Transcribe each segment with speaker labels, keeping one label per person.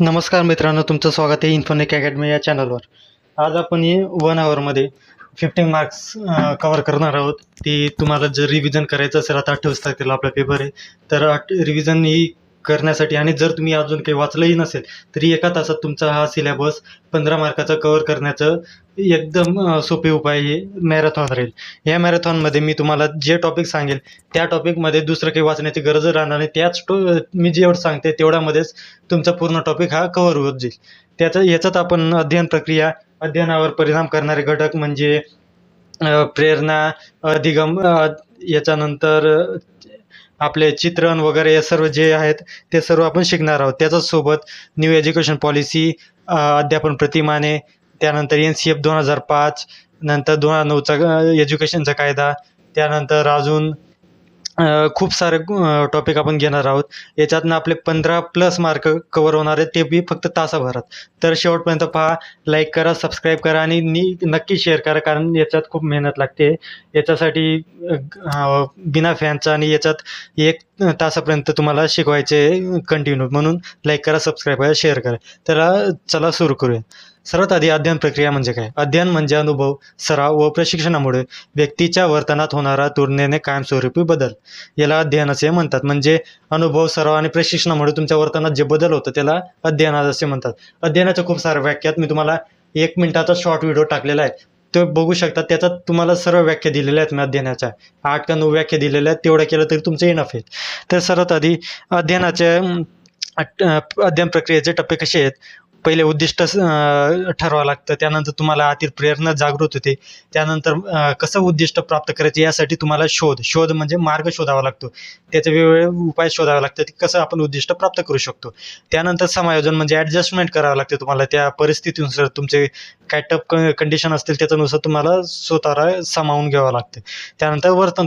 Speaker 1: नमस्कार मित्रांनो, तुमचं स्वागत आहे इन्फोनिक अकॅडमी या चॅनलवर. आज आपण ही 1 आवरमध्ये 15 मार्क्स कवर करणार आहोत. ती तुम्हाला जर रिव्हिजन करायचं असेल, आता 28 तारखेला आपला पेपर आहे, तर रिव्हिजन ही करण्यासाठी आणि जर तुम्ही अजून काही वाचलंही नसेल तरी एका तासात तुमचा हा सिलेबस 15 मार्काचा कवर करण्याचं एकदम सोपे उपाय हे मॅरेथॉन राहील. या मॅरेथॉनमध्ये मी तुम्हाला जे टॉपिक सांगेल त्या टॉपिकमध्ये दुसरं काही वाचण्याची गरज राहणार नाही. मी जेवढं सांगते तेवढ्यामध्येच तुमचा पूर्ण टॉपिक हा कव्हर होत जाईल. याच्यात आपण अध्ययन प्रक्रिया, अध्ययनावर परिणाम करणारे घटक म्हणजे प्रेरणा, अधिगम, याच्यानंतर आपले चित्रण वगैरे हे सर्व जे आहेत ते सर्व आपण शिकणार आहोत. त्याच्याच सोबत न्यू एज्युकेशन पॉलिसी, अध्यापन प्रतिमाने, त्यानंतर NCF 2005, नंतर 2009चा एज्युकेशनचा कायदा, त्यानंतर अजून खूप सारे टॉपिक आपण घेणार आहोत. याच्यातनं आपले 15+ मार्क कवर होणार आहेत, ते बी फक्त तासाभरात. तर शेवटपर्यंत पहा, लाईक करा, सबस्क्राईब करा आणि नक्की शेअर करा, कारण याच्यात खूप मेहनत लागते. याच्यासाठी बिना फॅनचा आणि याच्यात 1 तासापर्यंत तुम्हाला शिकवायचे कंटिन्यू. म्हणून लाईक करा, सबस्क्राईब करा, शेअर करा. तर चला सुरू करूया. सर्वात आधी अध्ययन प्रक्रिया म्हणजे काय? अध्ययन म्हणजे अनुभव, सराव व प्रशिक्षणामुळे व्यक्तीच्या वर्तनात होणारा तुलनेने कायमस्वरूपी बदल. याला अध्ययन असे म्हणतात. म्हणजे अनुभव, सराव आणि प्रशिक्षणामुळे तुमच्या वर्तनात जे बदल होतं त्याला अध्ययन असे म्हणतात. अध्ययनाच्या खूप साऱ्या व्याख्यात मी तुम्हाला 1 मिनिटाचा शॉर्ट व्हिडिओ टाकलेला आहे, तो बघू शकता. त्याच्यात तुम्हाला सर्व व्याख्या दिलेल्या आहेत मी अध्ययनाच्या. 8 का 9 व्याख्या दिलेल्या आहेत. तेवढं केलं तरी तुमचं इनफ आहे. तर सर्वात आधी अध्ययन प्रक्रियेचे टप्पे कसे आहेत? पहिले उद्दिष्ट ठरवावं लागतं. त्यानंतर तुम्हाला आतील प्रेरणा जागृत होते. त्यानंतर कसं उद्दिष्ट प्राप्त करायचं यासाठी तुम्हाला शोध म्हणजे मार्ग शोधावा लागतो. त्याचे वेगवेगळे उपाय शोधावे लागतात की कसं आपण उद्दिष्ट प्राप्त करू शकतो. त्यानंतर समायोजन म्हणजे ॲडजस्टमेंट करावं लागते तुम्हाला त्या परिस्थितीनुसार. तुमचे काय टफ कंडिशन असतील त्याच्यानुसार तुम्हाला स्वतःला सामावून घ्यावं लागते. त्यानंतर वर्तन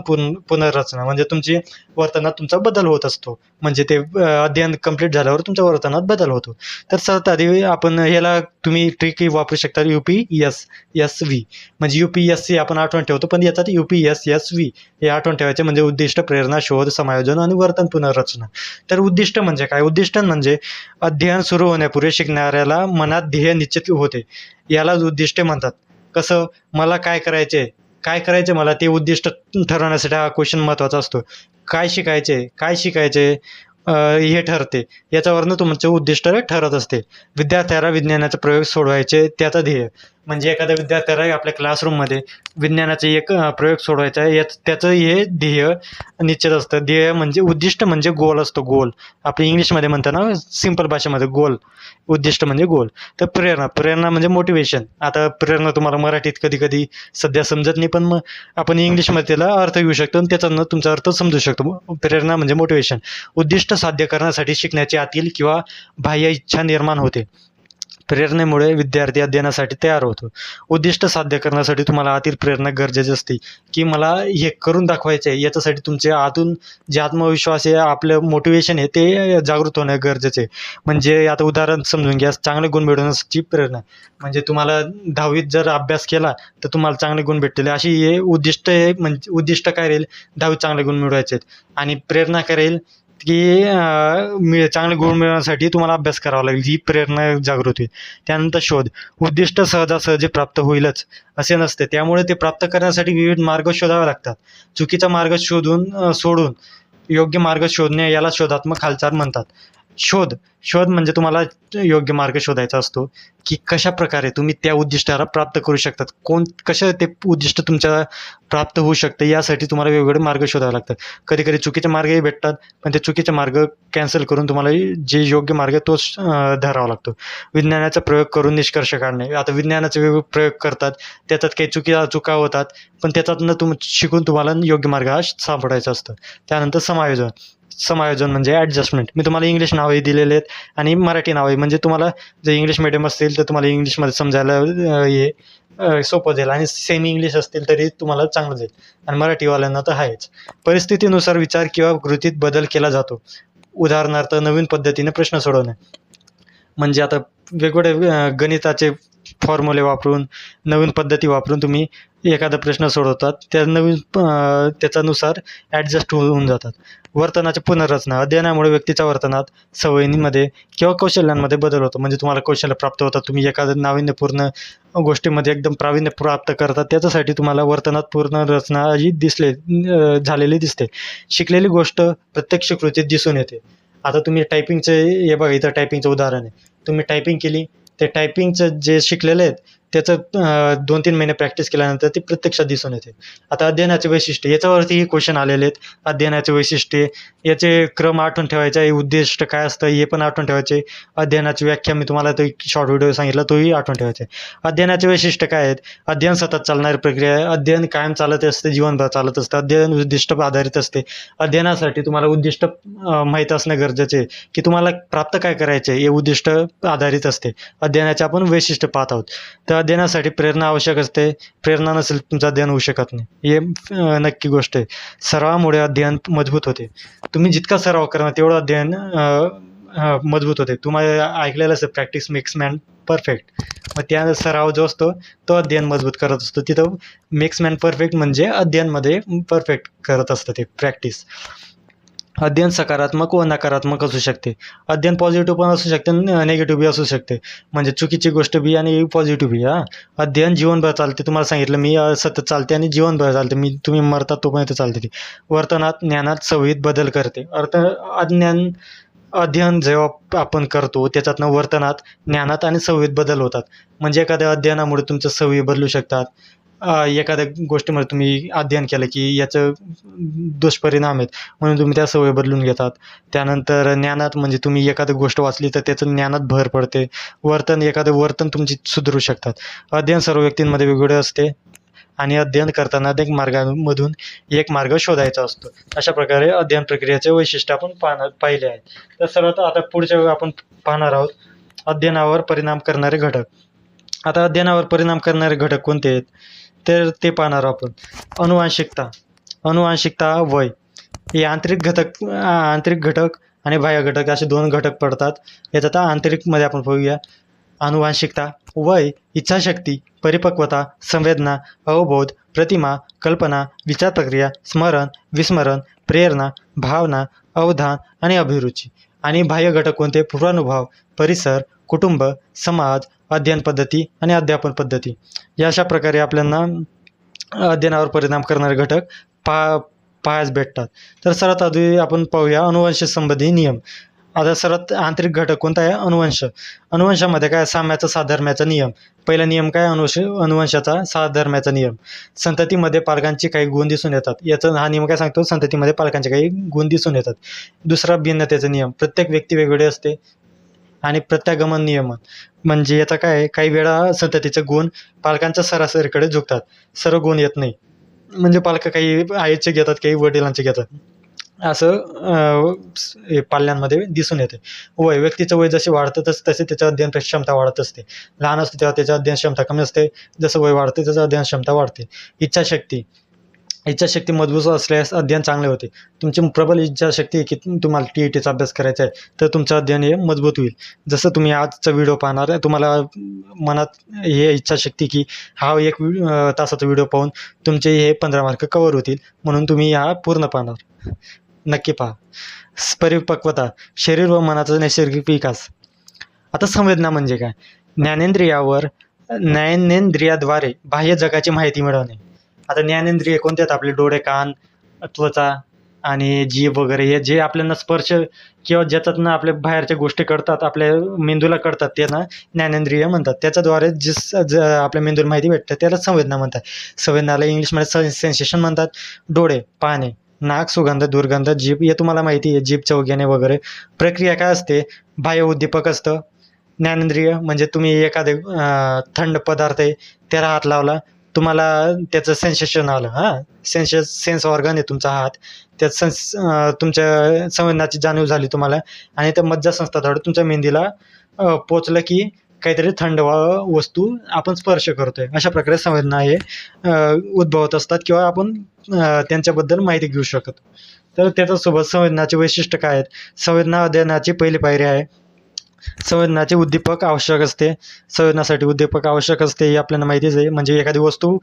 Speaker 1: पुनर्रचना म्हणजे तुमची वर्तनात तुमचा बदल होत असतो. म्हणजे ते अध्ययन कंप्लीट झाल्यावर तुमच्या वर्तनात बदल होतो. तर सर्वात आधी आपण याला तुम्ही ट्रिकही वापरू शकता, UPSSV म्हणजे UPSC आपण आठवण ठेवतो, पण याच्यात UPSSV हे आठवण ठेवायचे. म्हणजे उद्दिष्ट, प्रेरणा, शोध, समायोजन आणि वर्तन पुनर्रचना. तर उद्दिष्ट म्हणजे काय? उद्दिष्ट म्हणजे अध्ययन सुरू होण्यापूर्वी शिकणाऱ्याला मनात ध्येय निश्चित होते, यालाच उद्दिष्टे म्हणतात. कसं, मला काय करायचे मला, ते उद्दिष्ट ठरवण्यासाठी हा क्वेश्चन महत्त्वाचा असतो. काय शिकायचे हे ठरते. याच्यावरनं तुमचं उद्दिष्ट ठरत असते. विद्यार्थ्याला विज्ञानाचे प्रयोग सोडवायचे, त्याचं ध्येय. म्हणजे एखाद्या विद्यार्थ्याला आपल्या क्लासरूममध्ये विज्ञानाचे एक प्रयोग सोडवायचा आहे, त्याचं हे ध्येय निश्चित असतं. ध्येय म्हणजे उद्दिष्ट म्हणजे गोल असतो. गोल आपल्या इंग्लिशमध्ये म्हणतात ना, सिंपल भाषेमध्ये गोल. उद्दिष्ट म्हणजे गोल. तर प्रेरणा म्हणजे मोटिवेशन. आता प्रेरणा तुम्हाला मराठीत कधी कधी सध्या समजत नाही, पण मग आपण इंग्लिशमध्ये त्याला अर्थ घेऊ शकतो आणि त्याच्यानं तुमचा अर्थ समजू शकतो. प्रेरणा म्हणजे मोटिवेशन. उद्दिष्ट साध्य करण्यासाठी शिकण्याची आतील किंवा बाह्य इच्छा निर्माण होते. प्रेरणेमुळे विद्यार्थी अध्ययनासाठी तयार होतो. उद्दिष्ट साध्य करण्यासाठी तुम्हाला आतील प्रेरणा गरजेची असते, की मला हे करून दाखवायचं आहे. याच्यासाठी तुमचे आतून जे आत्मविश्वास आहे, आपलं मोटिवेशन आहे, ते जागृत होणं गरजेचं आहे. म्हणजे आता उदाहरण समजून घ्या, चांगले गुण मिळवण्याची प्रेरणा. म्हणजे तुम्हाला 10वीत जर अभ्यास केला तर तुम्हाला चांगले गुण भेटतील, अशी हे उद्दिष्ट आहे. म्हणजे उद्दिष्ट काय राहील? 10वीत चांगले गुण मिळवायचे आहेत. आणि प्रेरणा काय राहील? की चांगले गुण मिळवण्यासाठी तुम्हाला अभ्यास करावा लागेल. ही प्रेरणा जागृत होईल. त्यानंतर शोध. उद्दिष्ट सहजासहजी प्राप्त होईलच असे नसते. त्यामुळे ते प्राप्त करण्यासाठी विविध मार्ग शोधावे लागतात. चुकीचा मार्ग सोडून योग्य मार्ग शोधणे याला शोधात्मक हालचाल म्हणतात. शोध म्हणजे तुम्हाला योग्य मार्ग शोधायचा असतो, की कशा प्रकारे तुम्ही त्या उद्दिष्टाला प्राप्त करू शकतात. कसं ते उद्दिष्ट तुमच्या प्राप्त होऊ शकतं यासाठी तुम्हाला वेगवेगळे मार्ग शोधावे लागतात. कधी कधी चुकीचे मार्गही भेटतात, पण ते चुकीचे मार्ग कॅन्सल करून तुम्हाला जे योग्य मार्ग तोच धरावा लागतो. विज्ञानाचा प्रयोग करून निष्कर्ष काढणे. आता विज्ञानाचे वेगवेगळे प्रयोग करतात, त्याच्यात काही चुका होतात, पण त्याच्यातनं शिकून तुम्हाला योग्य मार्ग हा सापडायचा असतो. त्यानंतर समायोजन म्हणजे ॲडजस्टमेंट. मी तुम्हाला इंग्लिश नावही दिलेले आहेत आणि मराठी नावही. म्हणजे तुम्हाला जर इंग्लिश मिडियम असतील तर तुम्हाला इंग्लिशमध्ये समजायला सोपं जाईल, आणि सेमी इंग्लिश असतील तरी तुम्हाला चांगलं जाईल, आणि मराठीवाल्यांना तर आहेच. परिस्थितीनुसार विचार किंवा कृतीत बदल केला जातो. उदाहरणार्थ, नवीन पद्धतीने प्रश्न सोडवणे. म्हणजे आता वेगवेगळे गणिताचे फॉर्म्युले वापरून, नवीन पद्धती वापरून तुम्ही एखादा प्रश्न सोडवतात, त्या नवीन त्याच्यानुसार ॲडजस्ट होऊन जातात. वर्तनाची पुनर्रचना. अध्ययनामुळे व्यक्तीच्या वर्तनात, सवयींमध्ये किंवा कौशल्यांमध्ये बदल होतो. म्हणजे तुम्हाला कौशल्य प्राप्त होतात. तुम्ही एखादं नाविन्यपूर्ण गोष्टीमध्ये एकदम प्रावीण्य प्राप्त करतात. त्याच्यासाठी तुम्हाला वर्तनात पुनर्रचना ही झालेली दिसते. शिकलेली गोष्ट प्रत्यक्ष कृतीत दिसून येते. आता तुम्ही टायपिंगचे हे बघा, इथं टायपिंगचं उदाहरण आहे. तुम्ही टायपिंग केली, ते टायपिंगचं जे शिकलेलं आहेत त्याचं 2-3 महिने प्रॅक्टिस केल्यानंतर ते प्रत्यक्षात दिसून येते. आता अध्ययनाचे वैशिष्ट्य, याच्यावरतीही क्वेश्चन आलेले आहेत. अध्ययनाचे वैशिष्ट्ये, याचे क्रम आठवून ठेवायचा, हे उद्दिष्ट काय असतं हे पण आठवून ठेवायचे. अध्ययनाची व्याख्या मी तुम्हाला तो एक शॉर्ट व्हिडिओ सांगितला, तोही आठवून ठेवायचा आहे. अध्ययनाचे वैशिष्ट्य काय आहेत? अध्ययन सतत चालणारी प्रक्रिया आहे. अध्ययन कायम चालत असते, जीवनभर चालत असतं. अध्ययन उद्दिष्ट आधारित असते. अध्ययनासाठी तुम्हाला उद्दिष्ट माहीत असणं गरजेचे आहे, की तुम्हाला प्राप्त काय करायचे आहे, हे उद्दिष्ट आधारित असते. अध्ययनाचे आपण वैशिष्ट्य पाहत आहोत. तर अध्ययनासाठी प्रेरणा आवश्यक असते. प्रेरणा नसेल तुमचं अध्ययन होऊ शकत नाही, हे नक्की गोष्ट आहे. सरावामुळे अध्ययन मजबूत होते. तुम्ही जितका सराव करणार तेवढं अध्ययन मजबूत होते. तुम्हाला ऐकलेलं असेल, प्रॅक्टिस मेक्स मॅन परफेक्ट. मग त्या सराव जो असतो तो अध्ययन मजबूत करत असतो. तिथं मेक्स मॅन परफेक्ट म्हणजे अध्ययनमध्ये परफेक्ट करत असतं ते प्रॅक्टिस. अध्ययन सकारात्मक व नकारात्मक असू शकते. अध्ययन पॉझिटिव्ह पण असू शकते, निगेटिव्ह बी असू शकते. म्हणजे चुकीची गोष्ट बी आणि पॉझिटिव्ह बी. अध्ययन जीवनभर चालते. तुम्हाला सांगितलं मी, सतत चालते आणि जीवनभर चालते. तुम्ही मरतात तोपर्यंत चालते ती. वर्तनात, ज्ञानात, सवयीत बदल करते. अध्ययन जेव्हा आपण करतो त्याच्यातनं वर्तनात, ज्ञानात आणि सवयीत बदल होतात. म्हणजे एखाद्या अध्ययनामुळे तुमच्या सवयी बदलू शकतात. एखाद्या गोष्टीमध्ये तुम्ही अध्ययन केलं की याचं दुष्परिणाम आहेत, म्हणून तुम्ही त्या सवयी बदलून घेतात. त्यानंतर ज्ञानात, म्हणजे तुम्ही एखादी गोष्ट वाचली तर त्याचं ज्ञानात भर पडते. एखादं वर्तन तुमची सुधारू शकतात. अध्ययन सर्व व्यक्तींमध्ये वेगवेगळे असते आणि अध्ययन करताना अनेक मार्गांमधून एक मार्ग शोधायचा असतो. अशा प्रकारे अध्ययन प्रक्रियेचे वैशिष्ट्य आपण पाहिले आहेत. तर सर्वात आता पुढच्या आपण पाहणार आहोत अध्ययनावर परिणाम करणारे घटक. आता अध्ययनावर परिणाम करणारे घटक कोणते आहेत तर ते पाहणार आपण. अनुवांशिकता, वय. हे आंतरिक घटक आणि बाह्य घटक असे 2 घटक पडतात. याच्यात आंतरिकमध्ये आपण पाहूया. अनुवांशिकता, वय, इच्छाशक्ती, परिपक्वता, संवेदना, अवबोध, प्रतिमा, कल्पना, विचार प्रक्रिया, स्मरण, विस्मरण, प्रेरणा, भावना, अवधान आणि अभिरुची. आणि बाह्य घटक कोणते? पूर्वानुभव, परिसर, कुटुंब, समाज, अध्ययन पद्धती आणि अध्यापन पद्धती. या अशा प्रकारे आपल्याला अध्ययनावर परिणाम करणारे घटक पाहायला भेटतात. तर सर्वात आधी आपण पाहूया अनुवंश संबंधी नियम. आता सर्वात आंतरिक घटक कोणता आहे? अनुवंश. अनुवंशामध्ये काय? साम्याचा साधर्म्याचा नियम. पहिला नियम काय? अनुवंशाचा साधर्म्याचा नियम. संततीमध्ये पालकांचे काही गुण दिसून येतात. हा नियम काय सांगतो? संततीमध्ये पालकांचे काही गुण दिसून येतात. दुसरा भिन्नतेचा नियम. प्रत्येक व्यक्ती वेगवेगळी असते. आणि प्रत्यागमन नियमन, म्हणजे याचा काय आहे? काही वेळा संततीचे गुण पालकांच्या सरासरीकडे झुकतात. सर्व गुण येत नाही. म्हणजे पालक काही आईचे घेतात, काही वडिलांचे घेतात, असं पाल्यांमध्ये दिसून येते. वय. व्यक्तीचं वय जसे वाढतं तसे त्याच्या अध्ययन क्षमता वाढत असते. लहान असते तेव्हा त्याच्या अध्ययन क्षमता कमी असते. जसं वय वाढते त्याचं अध्ययन क्षमता वाढते. इच्छाशक्ती मजबूत असल्यास अध्ययन चांगले होते. तुमची प्रबल इच्छाशक्ती की तुम्हाला TETचा अभ्यास करायचा आहे तर तुमचं अध्ययन हे मजबूत होईल. जसं तुम्ही आजचा व्हिडिओ पाहणार आहे, तुम्हाला मनात हे इच्छाशक्ती की हा 1 तासाचा व्हिडिओ पाहून तुमचे हे 15 मार्क कव्हर होतील, म्हणून तुम्ही हा पूर्ण पाहणार. नक्की पहा. परिपक्वता. शरीर व मनाचा नैसर्गिक विकास. आता संवेदना म्हणजे काय? ज्ञानेंद्रियाद्वारे बाह्य जगाची माहिती मिळवणे. आता ज्ञानेंद्रिय कोणते आहेत? आपले डोळे, कान, त्वचा आणि जीभ वगैरे, हे जे आपल्याला स्पर्श किंवा ज्याच्यातनं आपल्या बाहेरच्या गोष्टी कळतात, आपल्या मेंदूला कळतात, त्यांना ज्ञानेंद्रिय म्हणतात. त्याच्याद्वारे आपल्या मेंदूला माहिती भेटते त्याला संवेदना म्हणतात. संवेदनाला इंग्लिशमध्ये सेन्सेशन म्हणतात. डोळे, पाहणे, नाक, सुगंध, दुर्गंध, जीभ, हे तुम्हाला माहिती आहे, जीभ चव घेणे वगैरे. प्रक्रिया काय असते? बाह्य उद्दीपक असतं. ज्ञानेंद्रिय म्हणजे तुम्ही एखादे थंड पदार्थ आहे त्याला हात लावला, तुम्हाला त्याचं सेन्सेशन आलं. सेन्स ऑर्गन आहे तुमचा हात, त्यात तुमच्या संवेदनाची जाणीव झाली तुम्हाला, आणि त्या मज्जासंस्थाद्वारे तुमच्या मेंदीला पोचलं की काहीतरी थंड वस्तू आपण स्पर्श करतोय. अशा प्रकारे संवेदना हे उद्भवत असतात किंवा आपण त्यांच्याबद्दल माहिती घेऊ शकतो. तर त्याच्यासोबत संवेदनाचे वैशिष्ट्य काय आहेत? संवेदना अध्ययनाची पहिली पायरी आहे. संवेदनाचे उद्दीपक आवश्यक असते. संवेदनासाठी उद्दीपक आवश्यक असते हे आपल्याला माहितीच आहे. म्हणजे एखादी वस्तू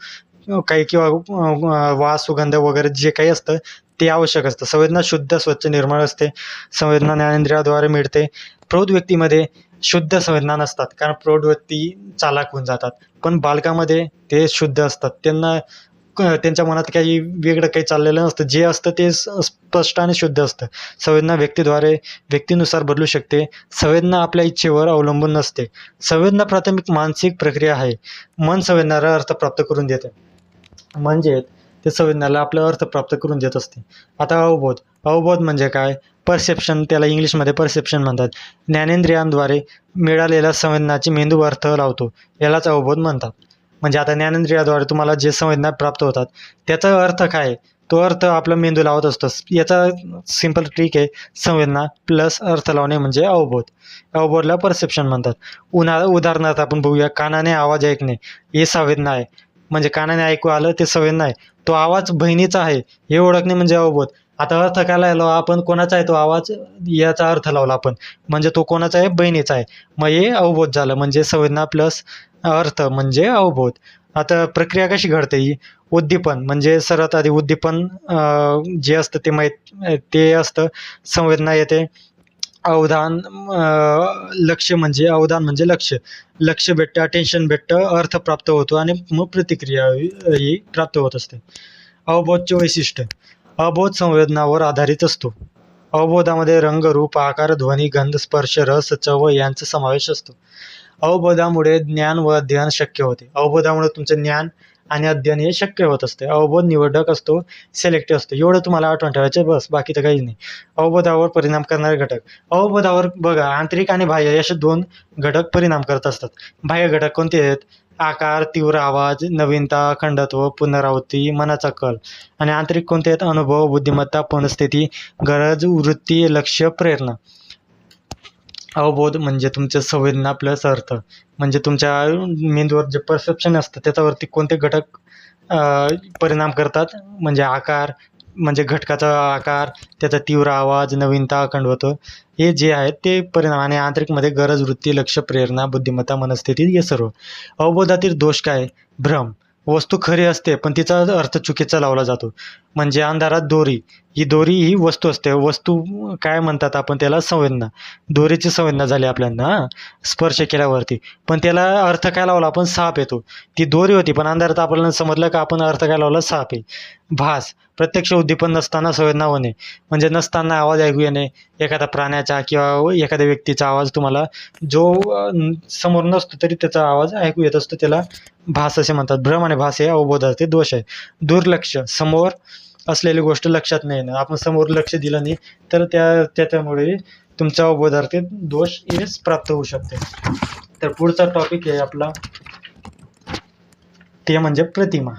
Speaker 1: काही किंवा वास सुगंध वगैरे जे काही असतं ते आवश्यक असतं. संवेदना शुद्ध स्वच्छ निर्मळ असते. संवेदना ज्ञानेंद्रियाद्वारे मिळते. प्रौढ व्यक्तीमध्ये शुद्ध संवेदना नसतात, कारण प्रौढ व्यक्ती चालाक होऊन जातात. पण बालकामध्ये ते शुद्ध असतात. त्यांना त्यांच्या मनात काही वेगळं काही चाललेलं नसतं. जे असतं ते स्पष्ट आणि शुद्ध असतं. संवेदना व्यक्तीनुसार बदलू शकते. संवेदना आपल्या इच्छेवर अवलंबून नसते. संवेदना प्राथमिक मानसिक प्रक्रिया आहे. मन संवेदनाला अर्थ प्राप्त करून देते. म्हणजे ते संवेदनाला आपला अर्थ प्राप्त करून देत असते. आता अवबोध म्हणजे काय? परसेप्शन, त्याला इंग्लिशमध्ये परसेप्शन म्हणतात. ज्ञानेंद्रियांद्वारे मिळालेल्या संवेदनाची मेंदू अर्थ लावतो, यालाच अवबोध म्हणतात. म्हणजे आता ज्ञानेंद्रियाद्वारे तुम्हाला जे संवेदना प्राप्त होतात त्याचा अर्थ काय? तो अर्थ आपला मेंदू लावत असतो. याचा सिंपल ट्रिक आहे, संवेदना प्लस अर्थ लावणे म्हणजे अवबोध. अवबोधला परसेप्शन म्हणतात. उदाहरणार्थ आपण बघूया, कानाने आवाज ऐकणे हे संवेदना आहे. म्हणजे कानाने ऐकू आलं ते संवेदना आहे. तो आवाज बहिणीचा आहे हे ओळखणे म्हणजे अवबोध. आता अर्थ काय लावला आपण? कोणाचा आहे तो आवाज याचा अर्थ लावला आपण, म्हणजे तो कोणाचा आहे? बहिणीचा आहे. मग हे अवबोध झालं. म्हणजे संवेदना प्लस अर्थ म्हणजे अवबोध. आता प्रक्रिया कशी घडते ही? उद्दीपन म्हणजे सर्वात आधी उद्दीपन जे असतं ते असतं. संवेदना येते. अवधान म्हणजे लक्ष भेटतं, अटेन्शन भेटतं, अर्थ प्राप्त होतो आणि मग प्रतिक्रिया ही प्राप्त होत असते. अवबोधचे वैशिष्ट्य. अबोध संवेदनावर आधारित असतो. अवबोधामध्ये रंग, रूप, आकार, ध्वनी, गंध, स्पर्श, रस, चव यांचा समावेश असतो. अवबोधामुळे ज्ञान व अध्ययन शक्य होते. अवबोधामुळे तुमचं ज्ञान आणि अध्ययन हे शक्य होत असते. अवबोध निवडक असतो, सिलेक्टिव्ह असतो. एवढं तुम्हाला आठवण ठेवायचं, बस, बाकी तर काहीच नाही. अवबोधावर परिणाम करणारे घटक. अवबोधावर बघा, आंतरिक आणि बाह्य असे 2 घटक परिणाम करत असतात. बाह्य घटक कोणते आहेत? आकार, तीव्र आवाज, नवीनता, अखंडत्व, पुनरावृत्ती, मनाचा कल. आणि आंतरिक कोणते आहेत? अनुभव, बुद्धिमत्ता, मनस्थिती, गरज, वृत्ती, लक्ष्य, प्रेरणा. अवबोध म्हणजे तुमच्या संवेदना प्लस अर्थ. म्हणजे तुमच्या मेंदूवर जे परसेप्शन असतं त्याच्यावरती कोणते घटक परिणाम करतात? म्हणजे आकार, म्हणजे घटकाचा आकार, त्याचा तीव्र आवाज, नवीनता, अखंडत्व, हे जे आहेत ते परिणाम. आणि आंतरिकमध्ये गरज, वृत्ती, लक्ष, प्रेरणा, बुद्धिमत्ता, मनस्थिती, हे सर्व. अवबोधातील दोष काय? भ्रम. वस्तू खरी असते पण तिचा अर्थ चुकीचा लावला जातो. म्हणजे अंधारात दोरी, ही वस्तू असते. वस्तू काय म्हणतात आपण त्याला? संवेदना. दोरीची संवेदना झाली आपल्याला स्पर्श केल्यावरती, पण त्याला अर्थ काय लावला आपण? साप येतो. ती दोरी होती पण अंधारात आपल्याला समजलं का आपण अर्थ काय लावला? साप आहे. भास, प्रत्यक्ष उद्दीपन नसताना संवेदना होणे. म्हणजे नसताना आवाज ऐकू येणे, एखाद्या प्राण्याचा किंवा एखाद्या व्यक्तीचा आवाज तुम्हाला जो समोर नसतो तरी त्याचा आवाज ऐकू येत असतो, त्याला भास असे म्हणतात. भ्रम आणि भास हे अवबोधाचे दोष आहे. दुर्लक्ष, समोर असलेली गोष्ट लक्षात नाही येणं. आपण समोर लक्ष दिलं नाही तर त्याच्यामुळे तुमच्या अवबोधाचे दोष हे प्राप्त होऊ शकते. तर पुढचा टॉपिक आहे आपला, ते म्हणजे प्रतिमा.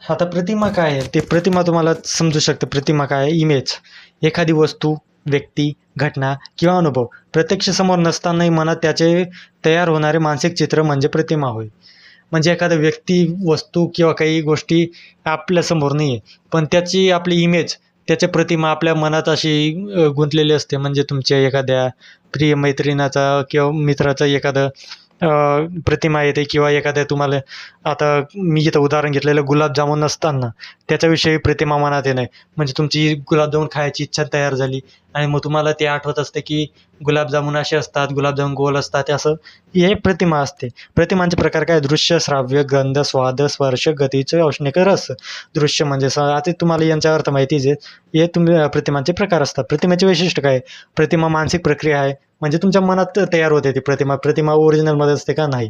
Speaker 1: आता प्रतिमा काय आहे? ते प्रतिमा तुम्हाला समजू शकते. प्रतिमा काय आहे? इमेज. एखादी वस्तू, व्यक्ती, घटना किंवा अनुभव प्रत्यक्ष समोर नसतानाही मनात त्याचे तयार होणारे मानसिक चित्र म्हणजे प्रतिमा होय. म्हणजे एखादा व्यक्ती, वस्तू किंवा काही गोष्टी आपल्यासमोर नाही आहे, पण त्याची आपली इमेज, त्याची प्रतिमा आपल्या मनात अशी गुंतलेली असते. म्हणजे तुमच्या एखाद्या प्रिय मैत्रिणाचा किंवा मित्राचा एखादं प्रतिमा येते, किंवा एखाद्या तुम्हाला, आता मी इथं उदाहरण घेतलेलं गुलाबजामुन नसताना त्याच्याविषयी प्रतिमा मनात येणे. म्हणजे तुमची गुलाबजामुन खायची इच्छा तयार झाली आणि मग तुम्हाला ते आठवत असते की गुलाबजामुन असे असतात, गुलाबजामुन गोल असतात, असं हे प्रतिमा असते. प्रतिमांचे प्रकार काय? दृश्य, श्राव्य, गंध, स्वाद, स्पर्श, गतीचे, औष्णिक, रस. दृश्य म्हणजे आता तुम्हाला यांचा अर्थ माहितीच आहे. हे तुम्ही प्रतिमांचे प्रकार असतात. प्रतिमेचे वैशिष्ट्य काय? प्रतिमा मानसिक प्रक्रिया आहे. म्हणजे तुमच्या मनात तयार होते ती प्रतिमा ओरिजिनलमध्ये असते का? नाही.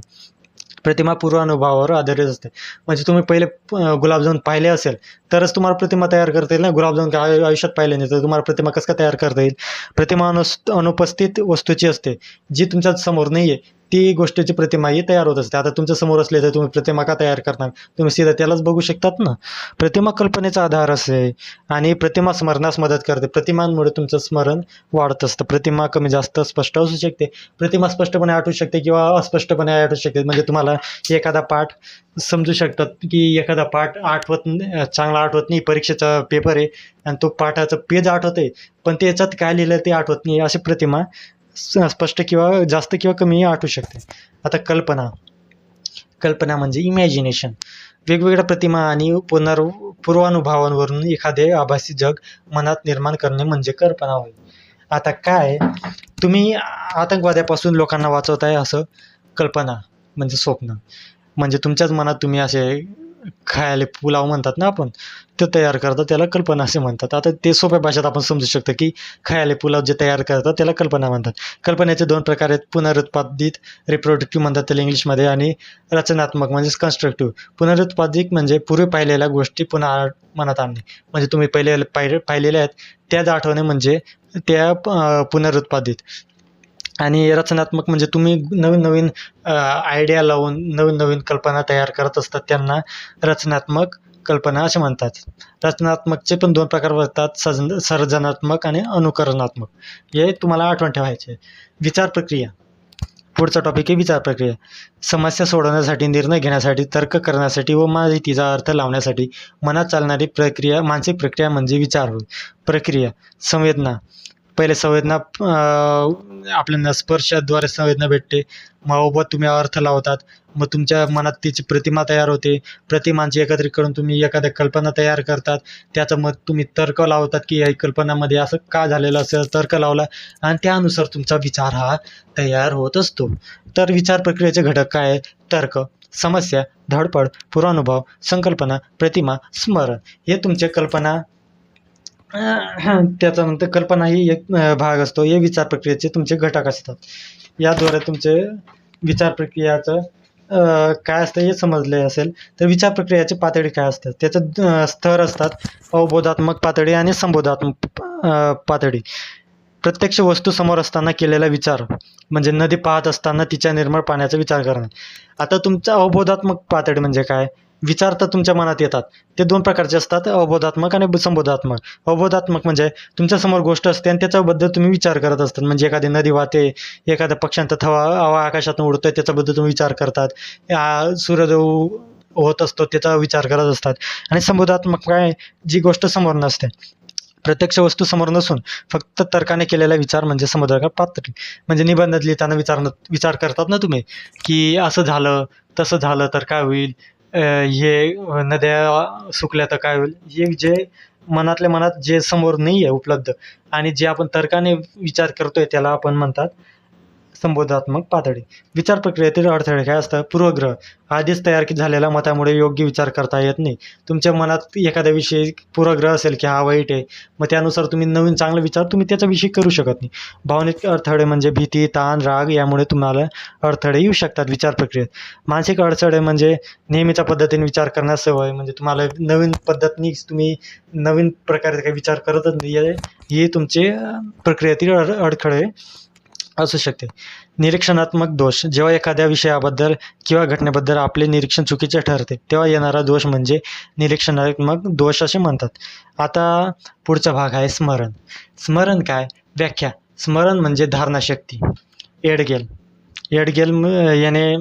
Speaker 1: प्रतिमा पूर्वानुभवावर आधारित असते. म्हणजे तुम्ही पहिले गुलाबजामुन पाहिले असेल तरच तुम्हाला प्रतिमा तयार करता येईल ना. गुलाबजामुन आयुष्यात पाहिले नाही तर तुम्हाला प्रतिमा कसं काय तयार करता येईल? प्रतिमा अनुपस्थित वस्तूची असते, जी तुमच्या समोर नाही आहे ती गोष्टीची प्रतिमा ही तयार होत असते. आता तुमच्या समोर असले तर तुम्ही प्रतिमा का तयार करणार? तुम्ही सीधा त्यालाच बघू शकतात ना. प्रतिमा कल्पनेचा आधार असते आणि प्रतिमा स्मरणास मदत करते. प्रतिमांमुळे तुमचं स्मरण वाढत असतं. प्रतिमा कमी जास्त स्पष्ट असू शकते. प्रतिमा स्पष्टपणे आठवू शकते किंवा अस्पष्टपणे आठवू शकते. म्हणजे तुम्हाला एखादा पाठ समजू शकतात की एखादा पाठ चांगला आठवत नाही, परीक्षेचा पेपर आहे आणि तो पाठाचं पेज आठवते पण त्याच्यात काय लिहिलं ते आठवत नाही. अशी प्रतिमा स्पष्ट किंवा जास्त किंवा कमी आठवू शकते. आता कल्पना. कल्पना म्हणजे इमॅजिनेशन. वेगवेगळ्या प्रतिमा आणि पूर्वानुभवांवरून एखादे आभासी जग मनात निर्माण करणे म्हणजे कल्पना होय. आता काय, तुम्ही आतंकवाद्यापासून लोकांना वाचवताय असं कल्पना म्हणजे स्वप्न. म्हणजे तुमच्याच मनात तुम्ही असे खायले पुलाव म्हणतात ना आपण, ते तयार करतात त्याला कल्पना असे म्हणतात. आता ते सोप्या भाषेत आपण समजू शकतो की खायले पुलाव जे तयार करतात त्याला कल्पना म्हणतात. कल्पनेचे दोन प्रकार आहेत, पुनरुत्पादित रिप्रोडक्टिव्ह म्हणतात त्याला इंग्लिशमध्ये, आणि रचनात्मक म्हणजे कन्स्ट्रक्टिव्ह. पुनरुत्पादित म्हणजे पूर्वी पाहिलेल्या गोष्टी पुन्हा मनात आणणे, म्हणजे तुम्ही पाहिलेल्या आहेत त्याच आठवणे म्हणजे त्या पुनरुत्पादित. आणि रचनात्मक म्हणजे तुम्ही नवीन नवीन आयडिया लावून नवीन नवीन कल्पना तयार करत असतात, त्यांना रचनात्मक कल्पना असे म्हणतात. रचनात्मकचे पण दोन प्रकार असतात, सर्जनात्मक आणि अनुकरणात्मक. हे तुम्हाला आठवण ठेवायचे. विचार प्रक्रिया, पुढचा टॉपिक आहे विचार प्रक्रिया. समस्या सोडवण्यासाठी, निर्णय घेण्यासाठी, तर्क करण्यासाठी व माहितीचा अर्थ लावण्यासाठी मनात चालणारी प्रक्रिया, मानसिक प्रक्रिया म्हणजे विचार होय. प्रक्रिया, संवेदना. पहिले संवेदना आपल्याला स्पर्शाद्वारे संवेदना भेटते, मग तुम्ही अर्थ लावतात, मग तुमच्या मनात त्याची प्रतिमा तयार होते. प्रतिमांची एकत्रित करून तुम्ही एखाद्या कल्पना तयार करतात, त्याचं मग तुम्ही तर्क लावतात की या कल्पनामध्ये असं का झालेलं असेल, तर्क लावला आणि त्यानुसार तुमचा विचार हा तयार होत असतो. तर विचार प्रक्रियेचे घटक काय आहे? तर्क, समस्या, धडपड, पूर्वानुभव, संकल्पना, प्रतिमा, स्मरण. हे तुमचे कल्पना त्याच्यानंतर कल्पना ही एक भाग असतो. हे विचार प्रक्रियेचे तुमचे घटक असतात. याद्वारे तुमचे विचार प्रक्रियाचं काय असतं हे समजले असेल. तर विचार प्रक्रियेची पातळी काय असतात, त्याचं स्तर असतात, अवबोधात्मक पातळी आणि संबोधात्मक पातळी. प्रत्यक्ष वस्तू समोर असताना केलेला विचार म्हणजे नदी पाहत असताना तिच्या निर्मळ पाण्याचा विचार करणं. आता तुमचा अवबोधात्मक पातळी म्हणजे काय? विचार तर तुमच्या मनात येतात, ते दोन प्रकारचे असतात, अवबोधात्मक आणि संबोधात्मक. अवबोधात्मक म्हणजे तुमच्यासमोर गोष्ट असते आणि त्याच्याबद्दल तुम्ही विचार करत असतात. म्हणजे एखादी नदी वाहते, एखाद्या पक्ष्यांचा थवा आकाशातून उडतोय त्याच्याबद्दल तुम्ही विचार करतात, सूर्योदय होत असतो त्याचा विचार करत असतात. आणि संबोधात्मक काय? जी गोष्ट समोर नसते, प्रत्यक्ष वस्तू समोर नसून फक्त तर्काने केलेला विचार म्हणजे संबोधात्मक पातळी. म्हणजे निबंध लिहिताना विचार करतात ना तुम्ही, की असं झालं तसं झालं तर काय होईल, हे नद्या सुकल्या तर काय होईल, हे जे मनातल्या मनात जे समोर नाही आहे उपलब्ध आणि जे आपण तर्काने विचार करतोय त्याला आपण म्हणतात संबोधात्मक पातळी. विचार प्रक्रियेतील अडथळे काय असतात? पूर्वग्रह, आधीच तयार झालेल्या मतामुळे योग्य विचार करता येत नाही. तुमच्या मनात एखाद्या विषयी पूर्वग्रह असेल की हा वाईट आहे, मग त्यानुसार तुम्ही नवीन चांगला विचार तुम्ही त्याच्याविषयी करू शकत नाही. भावनिक अडथळे म्हणजे भीती, ताण, राग यामुळे तुम्हाला अडथळे येऊ शकतात विचार प्रक्रियेत. मानसिक अडथळे म्हणजे नेहमीच्या पद्धतीने विचार करण्यास सवय, म्हणजे तुम्हाला नवीन पद्धतीने तुम्ही नवीन प्रकारे काही विचार करतच नाही, हे तुमचे प्रक्रियेतील अडथळे असू शकते. निरीक्षणात्मक दोष, जेव्हा एखाद्या विषयाबद्दल किंवा घटनेबद्दल आपले निरीक्षण चुकीचे ठरते तेव्हा येणारा दोष म्हणजे निरीक्षणात्मक दोष असे म्हणतात. आता पुढचा भाग आहे स्मरण. स्मरण काय? व्याख्या. स्मरण म्हणजे धारणाशक्ती. एडगेल याने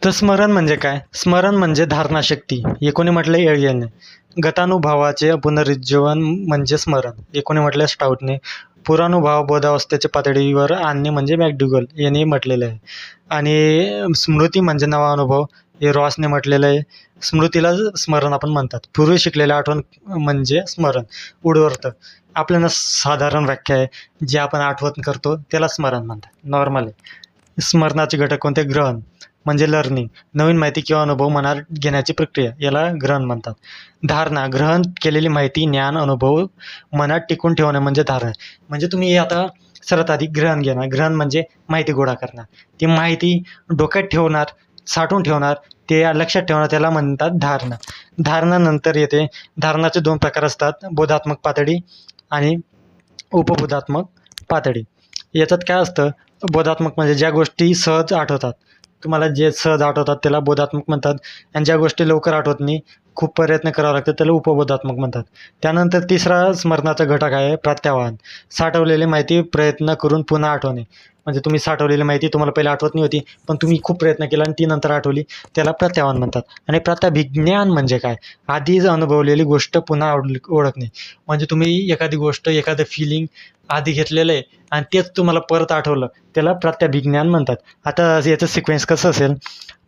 Speaker 1: तर स्मरण म्हणजे काय? स्मरण म्हणजे धारणाशक्ती. हे कोणी म्हटलं? एळगेलने. गतानुभवाचे पुनरुज्जीवन म्हणजे स्मरण, हे कोणी म्हटलं? स्टाउटने. पुरानुभव बोधावस्थेच्या पातळीवर आणणे म्हणजे मॅकडुगल यांनी म्हटलेलं आहे. आणि स्मृती म्हणजे नवा अनुभव, हे रॉसने म्हटलेलं आहे. स्मृतीला स्मरण आपण म्हणतात. पूर्वी शिकलेल्या आठवण म्हणजे स्मरण. उडवर्त आपल्याला साधारण व्याख्या आहे, जे आपण आठवण करतो त्याला स्मरण म्हणतात नॉर्मल आहे. स्मरणाचे घटक कोणते? ग्रहण म्हणजे लर्निंग, नवीन माहिती किंवा अनुभव मनात घेण्याची प्रक्रिया, याला ग्रहण म्हणतात. धारणा, ग्रहण केलेली माहिती, ज्ञान, अनुभव मनात टिकून ठेवणे म्हणजे धारणा. म्हणजे तुम्ही आता सर्वात आधी ग्रहण घेणार. ग्रहण म्हणजे माहिती गोळा करणार, ती माहिती डोक्यात ठेवणार, साठवून ठेवणार, ते लक्षात ठेवणार, त्याला म्हणतात धारणा. धारणानंतर येते, धारणाचे 2 प्रकार असतात, बोधात्मक पातळी आणि उपबोधात्मक पातळी. याच्यात काय असतं, बोधात्मक म्हणजे ज्या गोष्टी सहज आठवतात, तुम्हाला जे सहज आठवतात त्याला बोधात्मक म्हणतात, आणि ज्या गोष्टी लवकर आठवत नाही, खूप प्रयत्न करावा लागतात, त्याला उपबोधात्मक म्हणतात. त्यानंतर तिसरा स्मरणाचा घटक आहे प्रत्यावाहन. साठवलेली माहिती प्रयत्न करून पुन्हा आठवणे. म्हणजे तुम्ही साठवलेली माहिती तुम्हाला पहिले आठवत नाही होती, पण तुम्ही खूप प्रयत्न केला आणि ती नंतर आठवली, त्याला प्रत्यावाहन म्हणतात. आणि प्रात्यभिज्ञान म्हणजे काय, आधीच अनुभवलेली गोष्ट पुन्हा ओळखणे. म्हणजे तुम्ही एखादी गोष्ट, एखादं फिलिंग आधी घेतलेलं आहे आणि तेच तुम्हाला परत आठवलं, त्याला प्रात्यभिज्ञान म्हणतात. आता याचं सिक्वेन्स कसं असेल,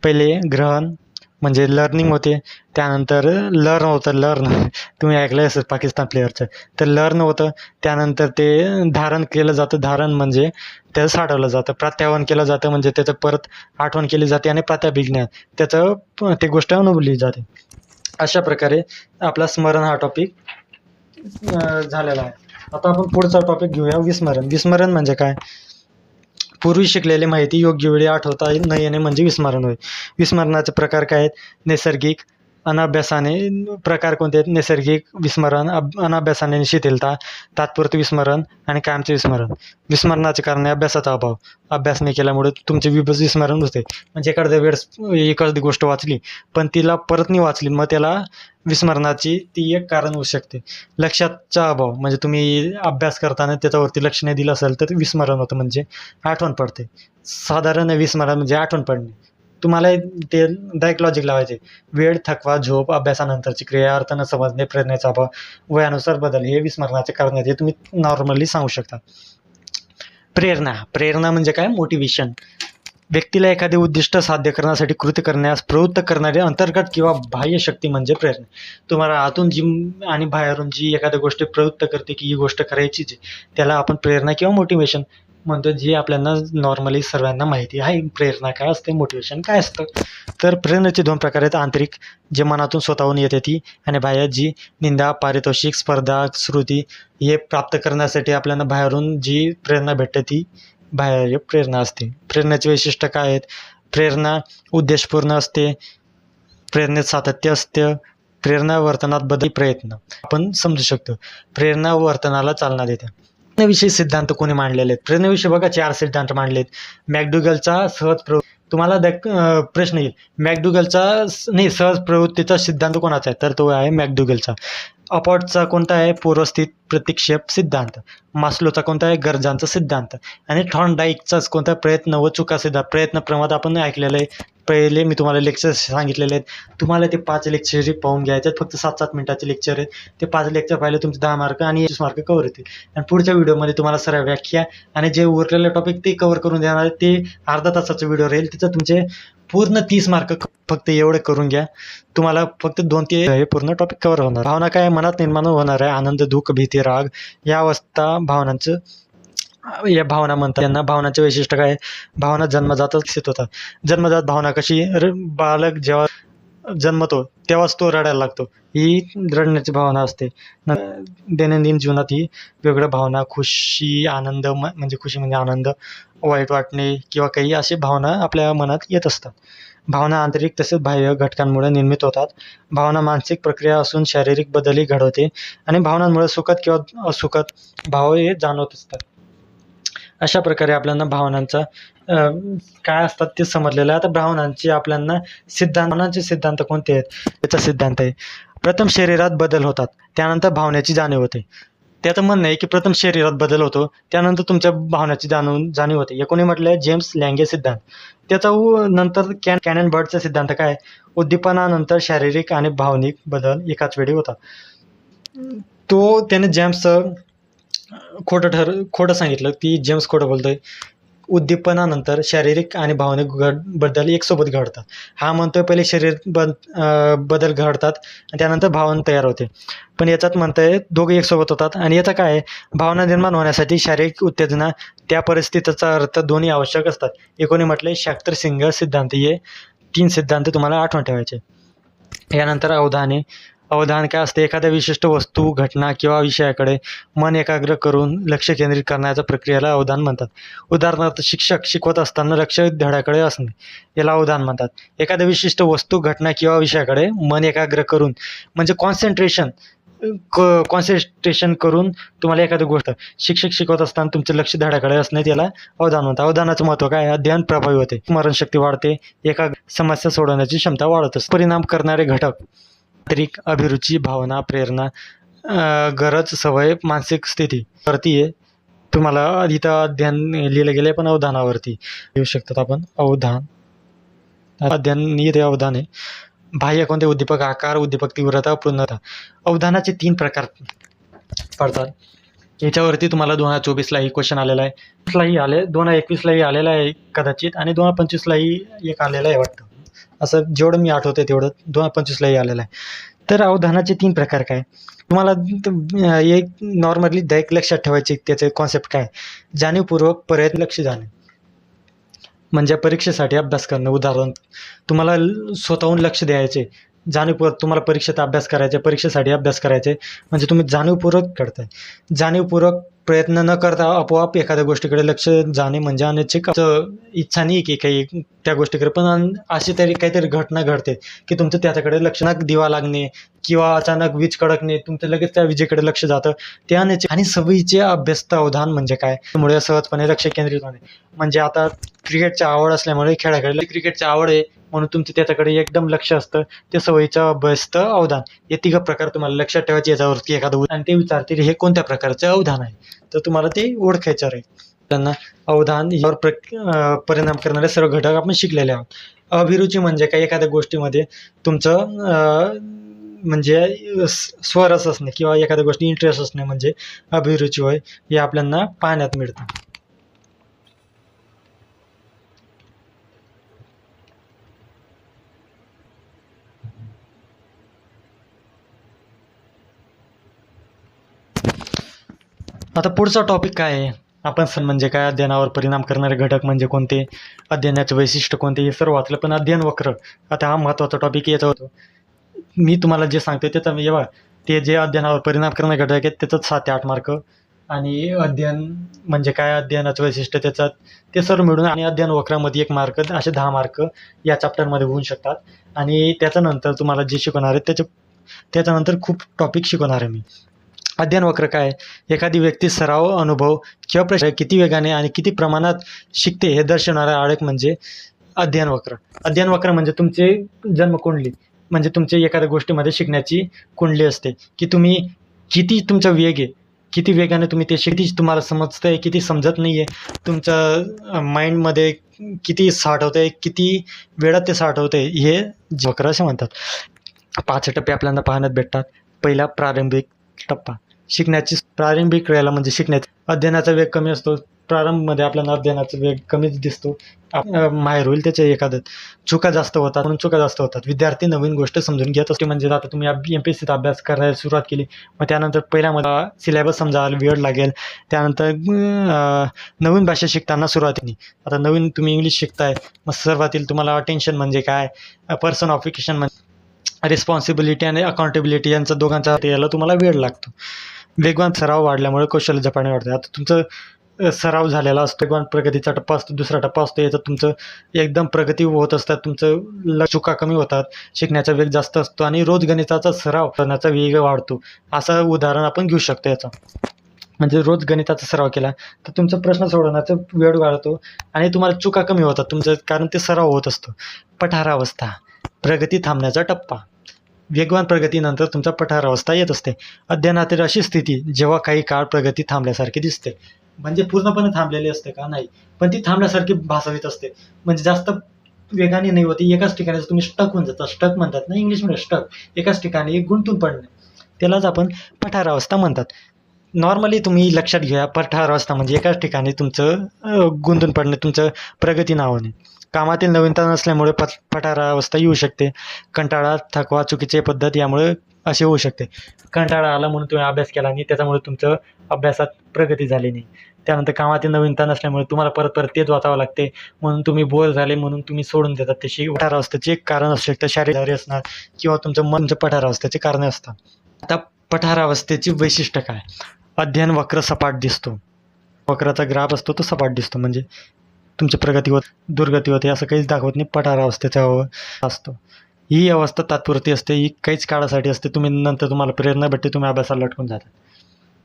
Speaker 1: पहिले ग्रहण म्हणजे लर्निंग होते, त्यानंतर लर्न होतं, लर्न तुम्ही ऐकलं असेल पाकिस्तान प्लेअरचं, तर लर्न होतं, त्यानंतर ते धारण केलं जातं, धारण म्हणजे त्याचं साठवलं जातं, प्रत्यावाहन केलं जातं म्हणजे त्याचं परत आठवण केली जाते, आणि प्रात्यभिज्ञान त्याचं ते गोष्ट अनुभवली जाते. अशा प्रकारे आपला स्मरण हा टॉपिक झालेला आहे. आता आपण पुढचा टॉपिक घेऊया, विस्मरण. विस्मरण म्हणजे काय, पूर्वी शिकलेली माहिती योग्य वेळी आठवता न येणे म्हणजे विस्मरण होय. विस्मरणाचे प्रकार काय आहेत, नैसर्गिक, अनाभ्यासाने. प्रकार कोणते आहेत, नैसर्गिक विस्मरण, अनाभ्यासाने शिथिलता, तात्पुरते विस्मरण आणि कायमचे विस्मरण. विस्मरणाचे कारण आहे अभ्यासाचा अभाव, अभ्यास नाही केल्यामुळे तुमचे विस्मरण होते. म्हणजे एखाद्या वेळेस एखादी गोष्ट वाचली पण तिला परत नाही वाचली, मग त्याला विस्मरणाची ती एक कारण होऊ शकते. लक्षाचा अभाव म्हणजे तुम्ही अभ्यास करताना त्याच्यावरती लक्ष नाही दिलं असेल तर विस्मरण होतं, म्हणजे आठवण पडते. साधारण विस्मरण म्हणजे आठवण पडणे. तुम्हाला ते डायरेक्ट लॉजिक लावायचे, वेळ, थकवा, झोप, अभ्यासानंतरची क्रिया, अर्थ न समजणे, प्रेरणेचा अभाव, वयानुसार बदल, हे विस्मरणाचे कारण आहेत, हे तुम्ही नॉर्मली सांगू शकता. प्रेरणा. प्रेरणा म्हणजे काय, मोटिवेशन. व्यक्तीला एखादे उद्दिष्ट साध्य करण्यासाठी कृती करण्यास प्रवृत्त करणारी अंतर्गत किंवा बाह्य शक्ती म्हणजे प्रेरणा. तुम्हाला आतून जी आणि बाहेरून जी एखाद्या गोष्टी प्रवृत्त करते की ही गोष्ट करायचीच आहे, त्याला आपण प्रेरणा किंवा मोटिवेशन म्हणतो, जी आपल्याला नॉर्मली सर्वांना माहिती आहे. प्रेरणा काय असते, मोटिवेशन काय असतं. तर प्रेरणेचे 2 प्रकार आहेत, आंतरिक जे मनातून स्वतःहून येते ती, आणि बाह्य जी निंदा, पारितोषिक, स्पर्धा, श्रुती हे प्राप्त करण्यासाठी आपल्याला बाहेरून जी प्रेरणा भेटते ती बाह्य प्रेरणा असते. प्रेरणेचे वैशिष्ट्य काय आहेत, प्रेरणा उद्देशपूर्ण असते, प्रेरणेत सातत्य असतं, प्रेरणा वर्तनात बदल, प्रयत्न आपण समजू शकतो. प्रेरणा वर्तनाला चालना देते. प्रेरणेविषयी सिद्धांत कोणी मांडलेले आहेत, प्रेरणेविषयी बघा 4 सिद्धांत मांडलेत. मॅकडुगलचा सहज तुम्हाला प्रश्न येईल, मॅकडुगलचा नाही, सहज प्रवृत्तीचा सिद्धांत कोणाचा आहे, तर तो आहे मॅकडुगलचा. अपॉर्टचा कोणता आहे, पूर्वस्थित प्रतिक्षेप सिद्धांत. मास्लोचा कोणता आहे, गरजांचा सिद्धांत. आणि थॉर्नडाईकचाच कोणता, प्रयत्न व चुका सिद्धांत. प्रयत्न प्रमाद आपण ऐकलेलं आहे, पहिले मी तुम्हाला लेक्चर सांगितलेले आहेत. तुम्हाला ते 5 लेक्चर पाहून घ्यायचे आहेत, फक्त 7-7 मिनिटाचे लेक्चर आहेत. ते 5 लेक्चर पाहिले तुमचे 10 मार्क आणि 25 मार्क कव्हर होतील. आणि पुढच्या व्हिडिओमध्ये तुम्हाला सर्व व्याख्या आणि जे उरलेले टॉपिक ते कव्हर करून देणार आहे, ते अर्धा तासाचा व्हिडिओ राहील. तिथं तुमचे पूर्ण 30 मार्क फक्त एवढे करून घ्या, तुम्हाला फक्त 2 ते हे पूर्ण टॉपिक कव्हर होणार. भावना काय, मनात निर्माण होणार आहे आनंद, दुःख, भीती, राग, या अवस्था भावनांचं, या भावना म्हणतात. यांना भावनाचे वैशिष्ट्य काय, भावना जन्मजातच विकसित होतात. जन्मजात भावना कशी, बालक जेव्हा जन्मतो तेव्हाच तो रडायला लागतो, ही रडण्याची भावना असते. दैनंदिन जीवनात ही वेगळ्या भावना, खुशी, आनंद, म्हणजे खुशी म्हणजे आनंद, वाईट वाटणे किंवा काही अशी भावना आपल्या मनात येत असतात. भावना आंतरिक तसेच बाह्य घटकांमुळे निर्मित होतात. भावना मानसिक प्रक्रिया असून शारीरिक बदलही घडवते, आणि भावनांमुळे सुखद किंवा असुखद भाव हे जाणवत असतात. अशा प्रकारे आपल्याला भावनांचा काय असतात ते समजलेलं आहे. आता भावनांचे आपल्याला भावनांचे सिद्धांत कोणते आहेत, त्याचा सिद्धांत आहे, प्रथम शरीरात बदल होतात, त्यानंतर भावनेची जाणीव होते. त्याचं म्हणणं आहे की प्रथम शरीरात बदल होतो, त्यानंतर तुमच्या भावनाची जाणीव होते. हे कोणी म्हटलं आहे, जेम्स लँगे सिद्धांत. त्याचा नंतर कॅनन बर्डचा सिद्धांत काय, उद्दीपनानंतर शारीरिक आणि भावनिक बदल एकाच वेळी होतात. तो त्याने जेम्स खोटं सांगितलं की जेम्स खोटं बोलतोय. उद्दीपनानंतर शारीरिक आणि भावनिक बदल एकसोबत घडतात. हा म्हणतोय पहिले शरीर बदल घडतात आणि त्यानंतर भावना तयार होते, पण याच्यात म्हणतंय दोघे एकसोबत होतात. आणि याचा काय आहे, भावना निर्माण होण्यासाठी शारीरिक उत्तेजना, त्या परिस्थितीचा अर्थ दोन्ही आवश्यक असतात. हे कोणी म्हटलंय, शास्त्री सिंगर सिद्धांत. हे 3 सिद्धांत तुम्हाला आठवण ठेवायचे. यानंतर अवधाने. अवधान काय असते? एखाद्या विशिष्ट वस्तू, घटना किंवा विषयाकडे मन एकाग्र करून लक्ष केंद्रित करण्याच्या प्रक्रियेला अवधान म्हणतात. उदाहरणार्थ शिक्षक शिकवत असताना लक्ष धड्याकडे असणे याला अवधान म्हणतात. एखाद्या विशिष्ट वस्तू, घटना किंवा विषयाकडे मन एकाग्र करून म्हणजे कॉन्सन्ट्रेशन करून तुम्हाला एखादी गोष्ट, शिक्षक शिकवत असताना तुमचं लक्ष धड्याकडे असणे त्याला अवधान म्हणतात. अवधानाचं महत्त्व काय? अध्ययन प्रभावी होते, स्मरणशक्ती वाढते, समस्या सोडवण्याची क्षमता वाढत असते. परिणाम करणारे घटक तांत्रिक, अभिरुची, भावना, प्रेरणा, गरज, सवय, मानसिक स्थिती वरती आहे. तुम्हाला इथं अध्ययन लिहिलं गेलं पण अवधानावरती येऊ शकतात. आपण अध्ययन इथे अवधान आहे. बाह्य कोणते? उद्दीपक आकार, उद्दीपक तीव्रता, पूर्णता. अवधानाचे 3 प्रकार पडतात. याच्यावरती तुम्हाला 2024लाही क्वेश्चन आलेला आहे, 2021लाही आलेला आहे कदाचित, आणि 2025लाही एक आलेला आहे वाटतं. असं जेवढं मी आठवतं तेवढं 2025लाही आलेलं आहे. तर अवधानाचे 3 प्रकार काय? तुम्हाला एक नॉर्मली डायरेक्ट लक्षात ठेवायचे त्याचे कॉन्सेप्ट काय? जाणीवपूर्वक प्रयत्न, लक्ष जाणे म्हणजे परीक्षेसाठी अभ्यास करणं. उदाहरण, तुम्हाला स्वतःहून लक्ष द्यायचे, जाणीवपूर्वक तुम्हाला परीक्षेत अभ्यास करायचे, परीक्षेसाठी अभ्यास करायचे म्हणजे तुम्ही जाणीवपूर्वक करताय. जाणीवपूर्वक प्रयत्न न करता आपोआप एखाद्या गोष्टीकडे लक्ष जाणे म्हणजे अनैच्छिक इच्छा नाही की काही त्या गोष्टीकडे, पण अशी तरी काहीतरी घटना घडते की तुमचं त्याच्याकडे लक्ष, दिवा लागणे किंवा अचानक वीज कडकणे, तुमचं लगेच त्या विजेकडे लक्ष जातं, ते अनैच्छिक. आणि सवयीचे अभ्यस्त अवधान म्हणजे काय? त्यामुळे सहजपणे लक्ष केंद्रित होणे म्हणजे आता क्रिकेटची आवड असल्यामुळे खेळाकडे क्रिकेटची आवड आहे म्हणून तुमचं त्याच्याकडे एकदम लक्ष असतं, ते सवयीचं अभ्यस्त अवधान. हे 3 प्रकार तुम्हाला लक्षात ठेवायचे याच्यावरती एखादं, आणि ते विचारतील हे कोणत्या प्रकारचे अवधान आहे, तर तुम्हाला ते ओळखायचं आहे. त्यांना अवधान यावर परिणाम करणारे सर्व घटक आपण शिकलेले आहोत. अभिरुची म्हणजे काय? एखाद्या गोष्टीमध्ये तुमचं म्हणजे स्वरस असणे किंवा एखाद्या गोष्टी इंटरेस्ट असणे म्हणजे अभिरुची होय, हे आपल्याला पाहण्यात मिळतं. आता पुढचा टॉपिक काय आहे? आपण म्हणजे काय? अध्ययनावर परिणाम करणारे घटक म्हणजे कोणते? अध्ययनाचे वैशिष्ट्य कोणते? हे सर्व वाचलं. पण अध्ययन वक्र, आता हा महत्त्वाचा टॉपिक याचा होतो. मी तुम्हाला जे सांगतो त्याचा जेव्हा ते जे अध्ययनावर परिणाम करणारे घटक आहेत त्याच्यात 7 ते 8 मार्क, आणि अध्ययन म्हणजे काय? अध्ययनाचं वैशिष्ट्य त्याच्यात ते सर्व मिळून, आणि अध्ययन वक्रामध्ये 1 मार्क, असे 10 मार्क या चॅप्टरमध्ये होऊ शकतात. आणि त्याच्यानंतर तुम्हाला जे शिकवणार आहे त्याच्यानंतर खूप टॉपिक शिकवणार आहे मी. अध्ययन वक्र काय? एखादी व्यक्ती सराव, अनुभव किंवा प्रश्न किती वेगाने आणि किती प्रमाणात शिकते हे दर्शवणारा आलेख म्हणजे अध्ययन वक्र. अध्ययन वक्र म्हणजे तुमचे जन्मकुंडली, म्हणजे तुमच्या एखाद्या गोष्टीमध्ये शिकण्याची कुंडली असते की तुम्ही किती, तुमचा वेग आहे, किती वेगाने तुम्ही ते किती तुम्हाला समजतंय, किती समजत नाही आहे, तुमच्या माइंडमध्ये किती साठवतं आहे, किती वेळात ते साठवतं आहे, हे वक्र असे म्हणतात. 5 टप्पे आपल्याला पाहण्यात भेटतात. पहिला, प्रारंभिक टप्पा. शिकण्याची प्रारंभिक वेळेला म्हणजे शिकण्याचा अध्ययनाचा वेग कमी असतो. प्रारंभमध्ये आपल्याला अध्ययनाचा वेग कमीच दिसतो. माहेर होईल त्याच्या एखादं चुका जास्त होतात, म्हणून चुका जास्त होतात. विद्यार्थी नवीन गोष्ट समजून घेत असते, म्हणजे आता तुम्ही MPSCचा अभ्यास करायला सुरुवात केली, मग त्यानंतर पहिल्यामध्ये सिलेबस समजायला वेळ लागेल. त्यानंतर नवीन भाषा शिकताना सुरुवातीने आता नवीन तुम्ही इंग्लिश शिकताय, मग सुरुवातीला तुम्हाला अटेन्शन म्हणजे काय, पर्सनिफिकेशन म्हणजे रिस्पॉन्सिबिलिटी आणि अकाउंटेबिलिटी यांचा दोघांचा यायला तुम्हाला वेळ लागतो. वेगवान सराव वाढल्यामुळे कौशल्य झपाट्याने वाढते. आता तुमचं सराव झालेला असतो, वेगवान प्रगतीचा टप्पा असतो, दुसरा टप्पा असतो, याच्यात तुमचं एकदम प्रगती होत असतात, तुमचं चुका कमी होतात, शिकण्याचा वेग जास्त असतो आणि रोज गणिताचा सराव करण्याचा वेग वाढतो. असं उदाहरण आपण घेऊ शकतो याचं. म्हणजे रोज गणिताचा सराव केला तर तुमचा प्रश्न सोडवण्याचा वेळ वाढतो आणि तुम्हाला चुका कमी होतात तुमचं, कारण ते सराव होत असतो. पठारावस्था, प्रगती थांबण्याचा टप्पा. वेगवान प्रगतीनंतर तुमचा पठारावस्था येत असते. अध्ययनातील अशी स्थिती जेव्हा काही काळ प्रगती थांबल्यासारखी दिसते. म्हणजे पूर्णपणे थांबलेली असते का? नाही, पण ती थांबल्यासारखी भासवीत असते. म्हणजे जास्त वेगाने नाही होती, एकाच ठिकाणी तुम्ही स्टक होऊन जाता. स्टक म्हणतात ना इंग्लिशमध्ये, स्टक, एकाच ठिकाणी गुंतून पडणे, त्यालाच आपण पठारावस्था म्हणतात. नॉर्मली तुम्ही लक्षात घ्या, पठारावस्था म्हणजे एकाच ठिकाणी तुमचं गुंतून पडणे, तुमचं प्रगती न होणे. कामातील नवीनता नसल्यामुळे पठारावस्था येऊ शकते. कंटाळा, थकवा, चुकीची पद्धत यामुळे असे होऊ शकते. कंटाळा आला म्हणून तुम्ही अभ्यास केला नाही, त्याच्यामुळे तुमचं अभ्यासात प्रगती झाली नाही. त्यानंतर कामातील नवीनता नसल्यामुळे तुम्हाला परत परत तेच वाचावं लागते, म्हणून तुम्ही बोर झाले म्हणून तुम्ही सोडून देतात. तशी पठारावस्थेचे एक कारण असू शकतं, शारीरिक आजारी असणार किंवा तुमचं मनचं पठारावस्थेचे कारण असतात. आता पठारावस्थेची वैशिष्ट्य काय? अध्ययन वक्र सपाट दिसतो. वक्राचा ग्राफ असतो तो सपाट दिसतो, म्हणजे तुमची प्रगती होत दुर्गती होते असं काहीच दाखवत नाही. पठारावस्थेचा असतो. ही अवस्था तात्पुरती असते, ही काहीच काळासाठी असते. तुम्ही नंतर तुम्हाला प्रेरणा भेटते, तुम्ही अभ्यासाला लटकून जाता.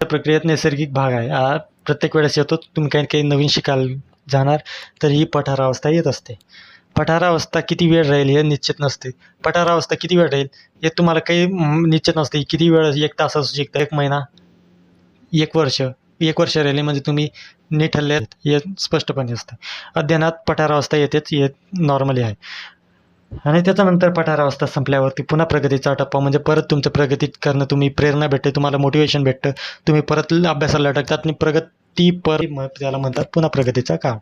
Speaker 1: त्या प्रक्रियेत नैसर्गिक भाग आहे. प्रत्येक वेळेस येतो, तुम्ही काही काही नवीन शिकायला जाणार तर ही पठारावस्था येत असते. पठारावस्था किती वेळ राहील हे निश्चित नसते. पठारावस्था किती वेळ राहील हे तुम्हाला काही निश्चित नसते. किती वेळ, 1 तास असू शकतं, 1 महिना, 1 वर्ष. 1 वर्ष राहिले म्हणजे तुम्ही निठरले हे स्पष्टपणे असतं. अध्ययनात पठारावस्था येतेच, हे नॉर्मली आहे. आणि त्याच्यानंतर पठारावस्था संपल्यावरती पुन्हा प्रगतीचा टप्पा, म्हणजे परत तुमचं प्रगती करणं, तुम्ही प्रेरणा भेटते, तुम्हाला मोटिवेशन भेटतं, तुम्ही परत अभ्यासाला लटकतात आणि प्रगती त्याला म्हणतात पुन्हा प्रगतीचा काळ.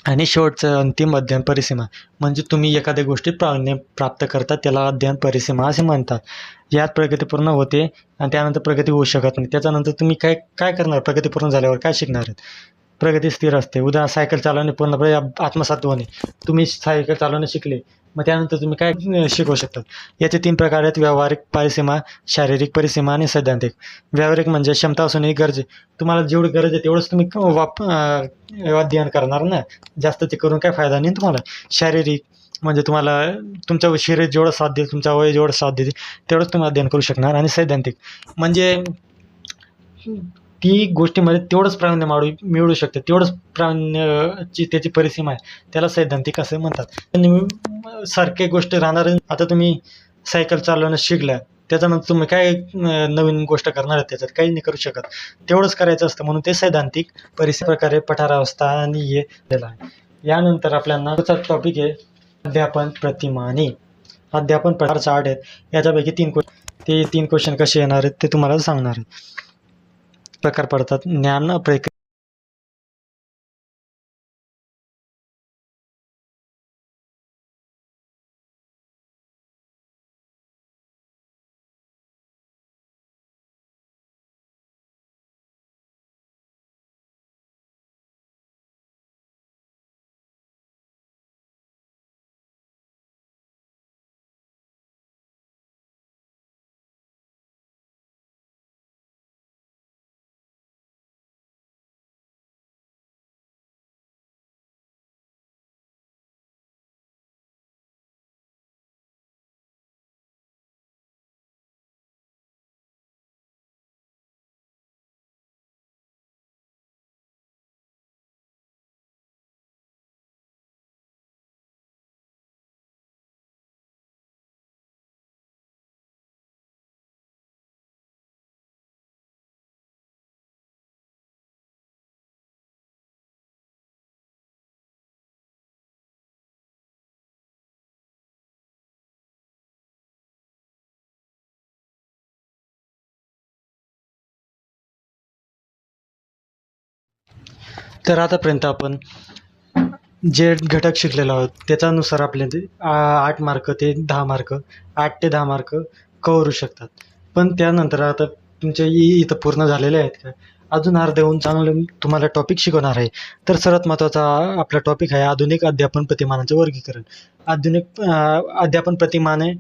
Speaker 1: आणि शेवटचं अंतिम अध्ययन परिसीमा, म्हणजे तुम्ही एखाद्या गोष्टीत प्रावीण्य प्राप्त करतात त्याला अध्ययन परिसीमा असे म्हणतात. यात प्रगती पूर्ण होते आणि त्यानंतर प्रगती होऊ शकत नाही. त्याच्यानंतर तुम्ही काय काय करणार? प्रगती पूर्ण झाल्यावर काय शिकणार आहेत? प्रगती स्थिर असते. उदाहरण सायकल चालवणे पूर्णपणे आत्मसात होणे. तुम्ही सायकल चालवणे शिकले, मग त्यानंतर तुम्ही काय शिकवू शकता? याचे 3 प्रकार आहेत: व्यावहारिक परिसीमा, शारीरिक परिसीमा आणि सैद्धांतिक. व्यावहारिक म्हणजे क्षमता असूनही गरज, तुम्हाला जेवढी गरज आहे तेवढंच तुम्ही अध्ययन करणार ना, जास्त ते करून काय फायदा नाही तुम्हाला. शारीरिक म्हणजे तुम्हाला तुमचं शरीर जेवढं साथ देईल, तुमचा वय जेवढं साथ देईल तेवढंच तुम्ही अध्ययन करू शकणार. आणि सैद्धांतिक म्हणजे ती गोष्टीमध्ये तेवढंच प्रावीण्य मिळू शकते, तेवढंच प्रावीण्याची त्याची परिसीमा आहे, त्याला सैद्धांतिक असं म्हणतात. सारखे गोष्टी राहणार. आता तुम्ही सायकल चालवणं शिकल्या, त्याच्यानंतर तुम्ही काय नवीन गोष्ट करणार आहे त्याच्यात? काही नाही करू शकत, तेवढंच करायचं असतं, म्हणून ते सैद्धांतिक प्रकारे पठारावस्था आणि हे दिलं आहे. यानंतर आपल्याला पुढचा टॉपिक आहे अध्यापन प्रतिमाने. अध्यापन प्रकारचा 8 आहेत, याच्यापैकी 3 क्वेश्चन कसे येणार आहेत ते तुम्हाला सांगणार आहे. प्रकार पडतात ज्ञान प्रक्रिया. तर आतापर्यंत आपण जे घटक शिकलेलो आहोत त्याच्यानुसार आपले 8 मार्क ते 10 मार्क 8 ते 10 मार्क कवरू शकतात. पण त्यानंतर आता तुमचे इथं पूर्ण झालेले आहेत का? अजून अर्ध्याहून चांगलं तुम्हाला टॉपिक शिकवणार आहे. तर सर्वात महत्त्वाचा आपला टॉपिक आहे आधुनिक अध्यापन प्रतिमानांचे वर्गीकरण. आधुनिक अध्यापन प्रतिमाने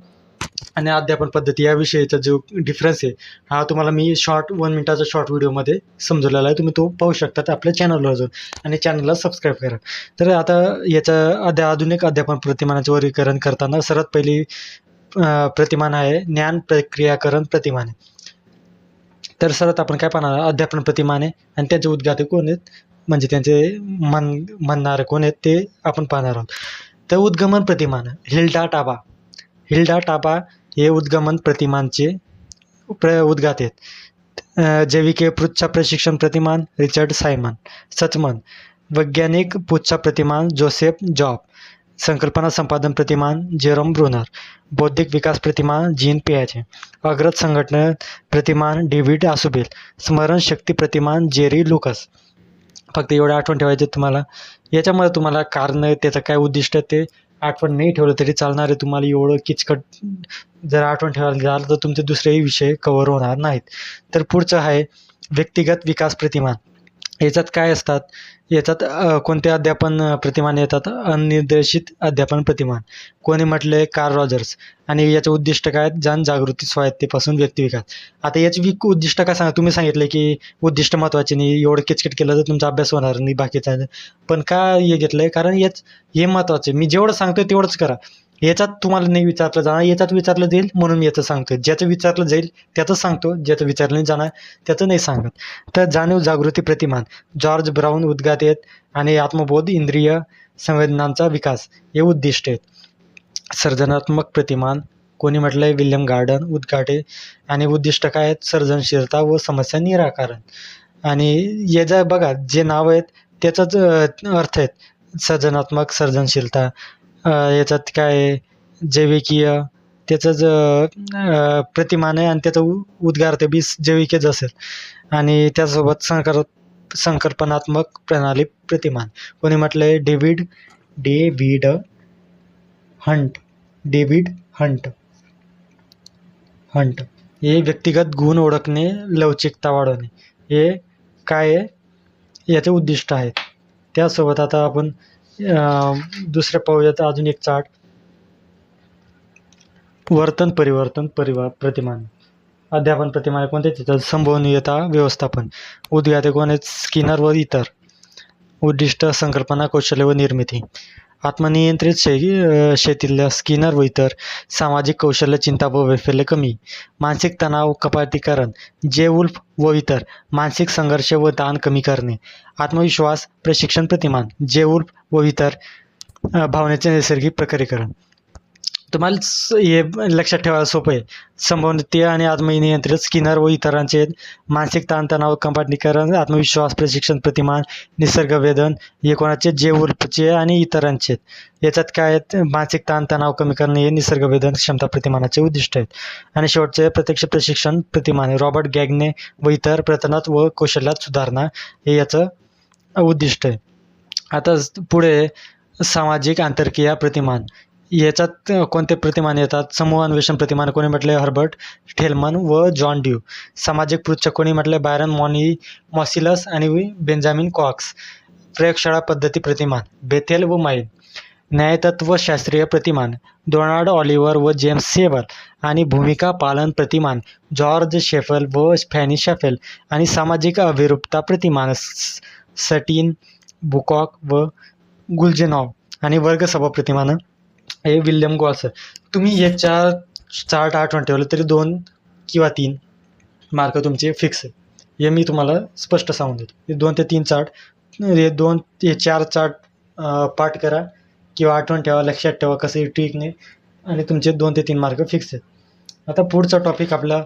Speaker 1: आणि अध्यापन पद्धती याविषयीचा जो डिफरन्स आहे हा तुम्हाला मी 1 मिनिटाचा शॉर्ट व्हिडिओमध्ये समजवलेला आहे. तुम्ही तो पाहू शकता आपल्या चॅनलवर जाऊन, आणि चॅनलला सबस्क्राईब करा. तर आता याचं आधुनिक अध्यापन प्रतिमानाचे वर्गीकरण करताना सर्वात पहिली प्रतिमान आहे ज्ञान प्रक्रियाकरण प्रतिमाने. तर सर्वात आपण काय पाहणार? अध्यापन प्रतिमाने आणि त्यांचे उद्घाटक कोण आहेत, म्हणजे त्यांचे म्हणणारे कोण आहेत ते आपण पाहणार आहोत. तर उद्गमन प्रतिमान हिल्डा टाबा हे उद्गमन प्रतिमानचे उद्गात आहेत. जैविके पुढचा प्रशिक्षण प्रतिमान रिचर्ड सचमन. वैज्ञानिक पुढचा प्रतिमान जोसेफ जॉब. संकल्पना संपादन प्रतिमान जेरोम ब्रुनर. बौद्धिक विकास प्रतिमान जीन पियाचे. अग्रज संघटना प्रतिमान डेव्हिड आसुबेल. स्मरणशक्ती प्रतिमान जेरी लुकस. फक्त एवढं आठवण ठेवायचे तुम्हाला. याच्यामध्ये तुम्हाला कारण त्याचं काय उद्दिष्ट ते आठवण नाही ठेवलं तरी चालणार आहे. तुम्हाला एवढं किचकट जर आठवण ठेवायला झालं तर तुमचे दुसरेही विषय कव्हर होणार नाहीत. तर पुढचं आहे व्यक्तिगत विकास प्रतिमान. याच्यात काय असतात, याच्यात कोणते अध्यापन प्रतिमान येतात, अनिर्देशित अध्यापन प्रतिमान. कोणी म्हटले कार्ल रॉजर्स. आणि याचं उद्दिष्ट काय, जनजागृती स्वायत्तेपासून व्यक्तिविकास. आता याची उद्दिष्ट काय सांगा, तुम्ही सांगितलं की उद्दिष्ट महत्त्वाचे नाही, एवढं किचकिट केलं तर तुमचा अभ्यास होणार नाही बाकीचा. पण का हे घेतलंय, कारण हे महत्त्वाचं आहे. मी जेवढं सांगतोय तेवढंच करा. याच्यात तुम्हाला नाही विचारलं जाणार, याच्यात विचारलं जाईल म्हणून मी याचं सांगतोय. ज्याचं विचारलं जाईल त्याचंच सांगतो, ज्याचं विचारलं नाही जाणार त्याचं नाही सांगत. तर जाणीव जागृती प्रतिमान, जॉर्ज ब्राऊन उद्गारित आणि आत्मबोध इंद्रिय संवेदनांचा विकास हे उद्दिष्ट आहेत. सर्जनात्मक प्रतिमान, कोणी म्हटलंय विल्यम गार्डन उद्घाटे. आणि उद्दिष्ट काय आहेत, सर्जनशीलता व समस्या निराकरण. आणि हे जर बघा जे नाव आहेत त्याचाच अर्थ आहेत. सर्जनात्मक, सर्जनशीलता, याच्यात काय आहे, जैविकीय, त्याचंच प्रतिमान आहे आणि त्याचं उद्गार ते बी जैविकच असेल. आणि त्यासोबत संकल्पनात्मक प्रणाली प्रतिमान, कोणी म्हटलंय डेव्हिड हंट. David Hunt. हे व्यक्तिगत गुण ओळखणे, लवचिकता वाढवणे, हे काय आहे याचे उद्दिष्ट आहेत. त्यासोबत आता आपण दुसऱ्या पाहूयात अजून एक चार्ट, वर्तन परिवर्तन प्रतिमान. अध्यापन प्रतिमान कोणते, त्याच्यात संभवनीयता व्यवस्थापन. उद्गाते कोण आहेत, स्किनर व इतर. उद्दिष्ट संकल्पना, कौशल्य व निर्मिती. आत्मनियंत्रित शेतीतल्या स्किनर व इतर. सामाजिक कौशल्य, चिंता व वैफल्य कमी. मानसिक तणाव कपातीकरण, जे वुल्फ व इतर. मानसिक संघर्ष व ताण कमी करणे. आत्मविश्वास प्रशिक्षण प्रतिमान, जे वुल्फ व इतर. भावनेचे नैसर्गिक प्रकटीकरण. तुम्हाला हे लक्षात ठेवायला सोपं आहे. संभवनीय आणि आत्मनियंत्रित स्किनर व इतरांचे आहेत. मानसिक ताणतणाव कपातीकरण, आत्मविश्वास प्रशिक्षण प्रतिमान, निसर्गवेदन हे कोणाचे, जे वुल्फचे आणि इतरांचे आहेत. याच्यात काय आहेत, मानसिक ताणतणाव कमी करणे हे निसर्गवेदन क्षमता प्रतिमानाचे उद्दिष्ट आहेत. आणि शेवटचे प्रत्यक्ष प्रशिक्षण प्रतिमान, रॉबर्ट गॅग्ने व इतर. प्रयत्नात व कौशल्यात सुधारणा हे याचं उद्दिष्ट आहे. आता पुढे सामाजिक आंतरक्रिया प्रतिमान. याच्यात कोणते प्रतिमान येतात, समूह अन्वेषण प्रतिमान, कोणी म्हटले हर्बर्ट ठेलमन व जॉन ड्यू. सामाजिक पृच्छ, कोणी म्हटले बायरन मॉसिलस आणि बेंजामिन कॉक्स. प्रयोगशाळा पद्धती प्रतिमान, बेथेल व माईल. न्यायतत्वशास्त्रीय प्रतिमान, डोनाल्ड ऑलिव्हर व जेम्स सेबल. आणि भूमिका पालन प्रतिमान, जॉर्ज शेफेल व फॅनी शेफेल. आणि सामाजिक अभिरूपता प्रतिमान, सटीन, बुकॉक व गुलजेनॉव. आणि वर्गसभा प्रतिमान हे विल्यम गॉल्सर. तुम्ही हे चार्ट आठवण ठेवलं तरी 2 किंवा 3 मार्क तुमचे फिक्स आहे. हे मी तुम्हाला स्पष्ट सांगून देतो. हे 2 ते 3 चार्ट, हे 4 चार्ट पाठ करा किंवा आठवण ठेवा, लक्षात ठेवा कसं ट्रिकने, आणि तुमचे 2 ते 3 मार्क फिक्स आहेत. आता पुढचा टॉपिक आपला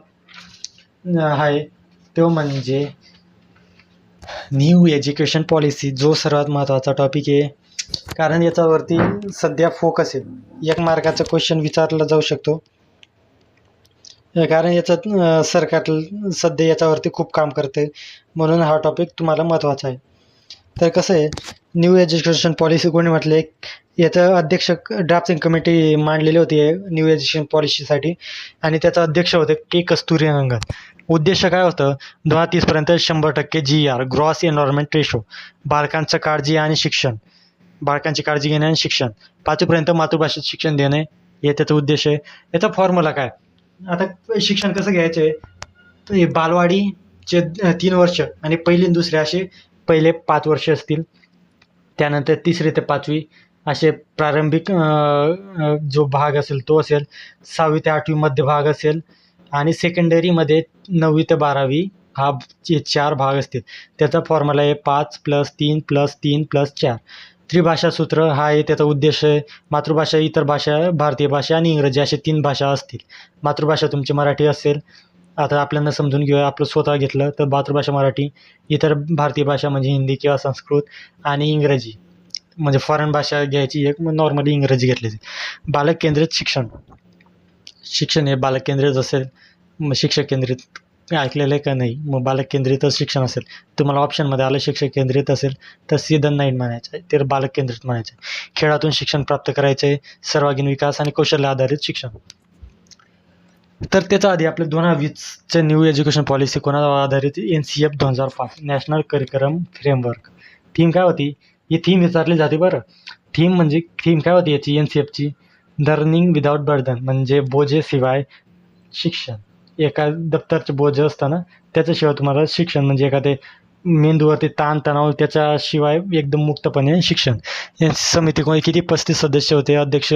Speaker 1: आहे तो म्हणजे न्यू एज्युकेशन पॉलिसी, जो सर्वात महत्त्वाचा टॉपिक आहे. कारण याच्यावरती सध्या फोकस आहे. 1 मार्काचा क्वेश्चन विचारला जाऊ शकतो, कारण याच्यात सरकार सध्या याच्यावरती खूप काम करते, म्हणून हा टॉपिक तुम्हाला महत्त्वाचा आहे. तर कसं आहे, न्यू एज्युकेशन पॉलिसी कोणी म्हटले, याचं अध्यक्ष ड्राफ्टिंग कमिटी मांडलेली होती न्यू एज्युकेशन पॉलिसीसाठी, आणि त्याचा अध्यक्ष होते कस्तुरीरंगन. उद्देश काय होतं, 2030पर्यंत 100% GR, ग्रॉस एन्व्हायरमेंट रेशो, बालकांचं काळजी आणि शिक्षण, बालकांची काळजी घेणे आणि शिक्षण, 5वीपर्यंत मातृभाषेत शिक्षण देणे हे त्याचा उद्देश आहे. याचा फॉर्म्युला काय, आता शिक्षण कसं घ्यायचं आहे, बालवाडीचे 3 वर्ष आणि पहिली आणि दुसरे असे पहिले 5 वर्ष असतील. त्यानंतर 3री ते 5वी असे प्रारंभिक जो भाग असेल तो असेल. 6वी ते 8वी मध्य भाग असेल. आणि सेकंडरीमध्ये 9वी ते 12वी हा 4 भाग असतील. त्याचा फॉर्म्युला आहे 5+3+3+4. त्रिभाषा सूत्र हा आहे त्याचा उद्देश आहे. मातृभाषा, इतर भाषा, भारतीय भाषा आणि इंग्रजी असे 3 भाषा असतील. मातृभाषा तुमची मराठी असेल. आता आपल्याला समजून घेऊया, आपलं स्वतः घेतलं तर मातृभाषा मराठी, इतर भारतीय भाषा म्हणजे हिंदी किंवा संस्कृत, आणि इंग्रजी म्हणजे फॉरेन भाषा घ्यायची एक, नॉर्मली इंग्रजी घेतली. बालक केंद्रित शिक्षण हे बालक केंद्रित असेल, मग शिक्षक केंद्रित ऐकलेलं आहे का नाही, मग बालक केंद्रितच शिक्षण असेल. तुम्हाला ऑप्शनमध्ये आलं शिक्षक केंद्रित असेल तर सीधन नाही म्हणायचं आहे, ते बालक केंद्रित म्हणायचं आहे. खेळातून शिक्षण प्राप्त करायचं आहे, सर्वांगीण विकास आणि कौशल्य आधारित शिक्षण. तर त्याच्या आधी आपले 2020चे न्यू एज्युकेशन पॉलिसी कोणावर आधारित NCF 2005 national curriculum framework. Theme काय होती? ही थीम विचारली जाते बरं. थीम काय होती याची NCFची? लर्निंग विदाउट बर्डन, म्हणजे बोजेशिवाय शिक्षण. एका दप्तरचे बोज असतं ना, त्याच्याशिवाय तुम्हाला शिक्षण, म्हणजे एखादे मेंदूवरती ताणतणाव त्याच्याशिवाय एकदम मुक्तपणे शिक्षण. या समिती कोणी किती 35 सदस्य होते. अध्यक्ष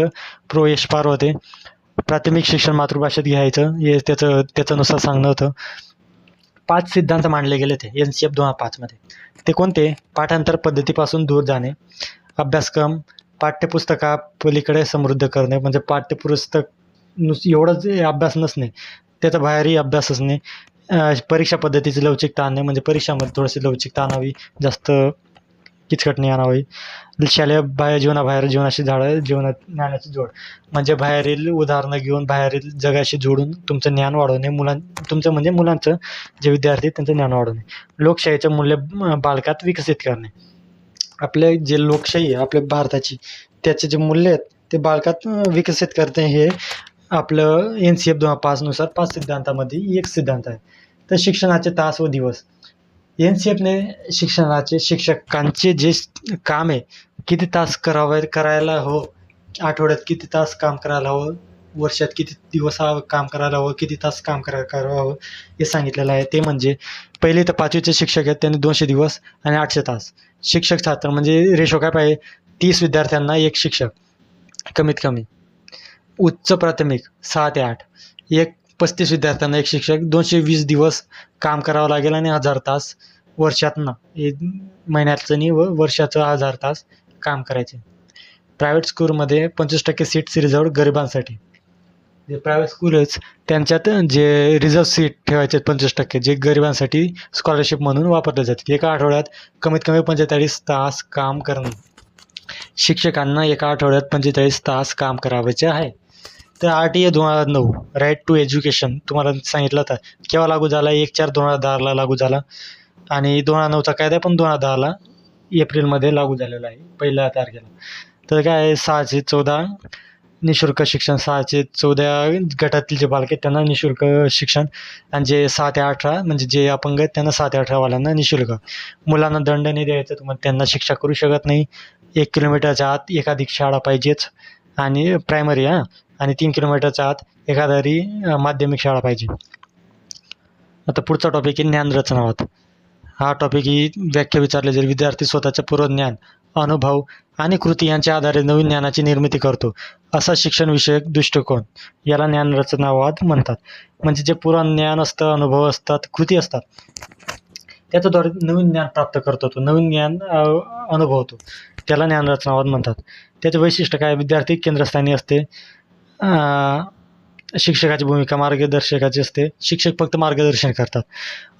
Speaker 1: प्रो यशपाल होते. प्राथमिक शिक्षण मातृभाषेत घ्यायचं हे त्याच्यानुसार सांगणं होतं. 5 सिद्धांत मांडले गेले ते NCF 2005 मध्ये. ते कोणते? पाठांतर पद्धतीपासून दूर जाणे, अभ्यासक्रम पाठ्यपुस्तका पलीकडे समृद्ध करणे, म्हणजे पाठ्यपुस्तक एवढंच अभ्यास नसणे, त्याचा बाहेरही अभ्यास असणे. परीक्षा पद्धतीची लवचिकता आणणे, म्हणजे परीक्षामध्ये थोडीशी लवचिकता आणावी, जास्त किचकट नाही आणावी. शालेय बाह्य जीवनाबाहेर जीवनाशी ज्ञानाची जोड, म्हणजे बाहेरील उदाहरणं घेऊन बाहेरील जगाशी जोडून तुमचं ज्ञान वाढवणे. मुलांचं जे विद्यार्थी त्यांचं ज्ञान वाढवणे. लोकशाहीचे मूल्य बालकात विकसित करणे. आपले जे लोकशाही आहे आपल्या भारताची, त्याचे जे मूल्य आहेत ते बालकात विकसित करते. हे आपलं NCF 2005 नुसार 5 सिद्धांतामध्ये एक सिद्धांत आहे. तर शिक्षणाचे तास व दिवस. NCFने शिक्षकांचे जे काम आहे, किती तास करायला हवं, आठवड्यात किती तास काम करायला हवं, वर्षात किती दिवस काम करायला हवं, किती तास काम करायला हवं, हे सांगितलेलं आहे. ते म्हणजे 1ली ते 5वीचे शिक्षक आहेत त्यांनी 200 दिवस आणि 800 तास. शिक्षक छात्र म्हणजे रेशो काय पाहिजे? 30 विद्यार्थ्यांना एक शिक्षक कमीत कमी. उच्च प्राथमिक 6 ते 8, 35 विद्यार्थ्यांना एक शिक्षक. 220 दिवस काम करावं लागेल आणि 1000 तास वर्षातनं, महिन्याचं नाही वर्षाचं 1000 तास काम करायचे. प्रायव्हेट स्कूलमध्ये 25% सीट्स रिझर्व गरिबांसाठी. जे प्रायव्हेट स्कूल आहेत त्यांच्यात जे रिझर्व सीट ठेवायचे 25%, जे गरिबांसाठी स्कॉलरशिप म्हणून वापरले जाते. एका आठवड्यात कमीत कमी 45 तास काम करणे. शिक्षकांना एका आठवड्यात 45 तास काम करायचे आहे. तर RTA 2009 राईट टू एज्युकेशन तुम्हाला सांगितलं होतं केव्हा लागू झाला? 1/4/2010ला लागू झाला. आणि 2009चा कायदा पण 2010ला एप्रिलमध्ये लागू झालेला आहे, 1 तारखेला. तर काय आहे, 614 निःशुल्क शिक्षण. 614 गटातील जे बालक आहेत त्यांना निःशुल्क शिक्षण, आणि जे 6 ते 18 म्हणजे जे अपंग आहेत त्यांना 6 ते 18 वाल्यांना निःशुल्क. मुलांना दंड नाही द्यायचा, तुम्हाला त्यांना शिक्षा करू शकत नाही. 1 किलोमीटरच्या आत एकाधिक शाळा पाहिजेच, आणि प्रायमरी आणि 3 किलोमीटरच्या आत एखादी माध्यमिक शाळा पाहिजे. आता पुढचा टॉपिक आहे ज्ञानरचनावाद. हा टॉपिक ही व्याख्या विचारले जाईल. विद्यार्थी स्वतःचे पूर्वज्ञान, अनुभव आणि कृती यांच्या आधारे नवीन ज्ञानाची निर्मिती करतो, असा शिक्षणविषयक दृष्टिकोन याला ज्ञानरचनावाद म्हणतात. म्हणजे जे पुराज्ञान असतं, अनुभव असतात, कृती असतात, त्याच्याद्वारे नवीन ज्ञान प्राप्त करतो, तो नवीन ज्ञान अनुभवतो, त्याला ज्ञानरचनावाद म्हणतात. त्याचे वैशिष्ट्य काय? विद्यार्थी केंद्रस्थानी असते. शिक्षकाची भूमिका मार्गदर्शकाची असते. शिक्षक फक्त मार्गदर्शन करतात.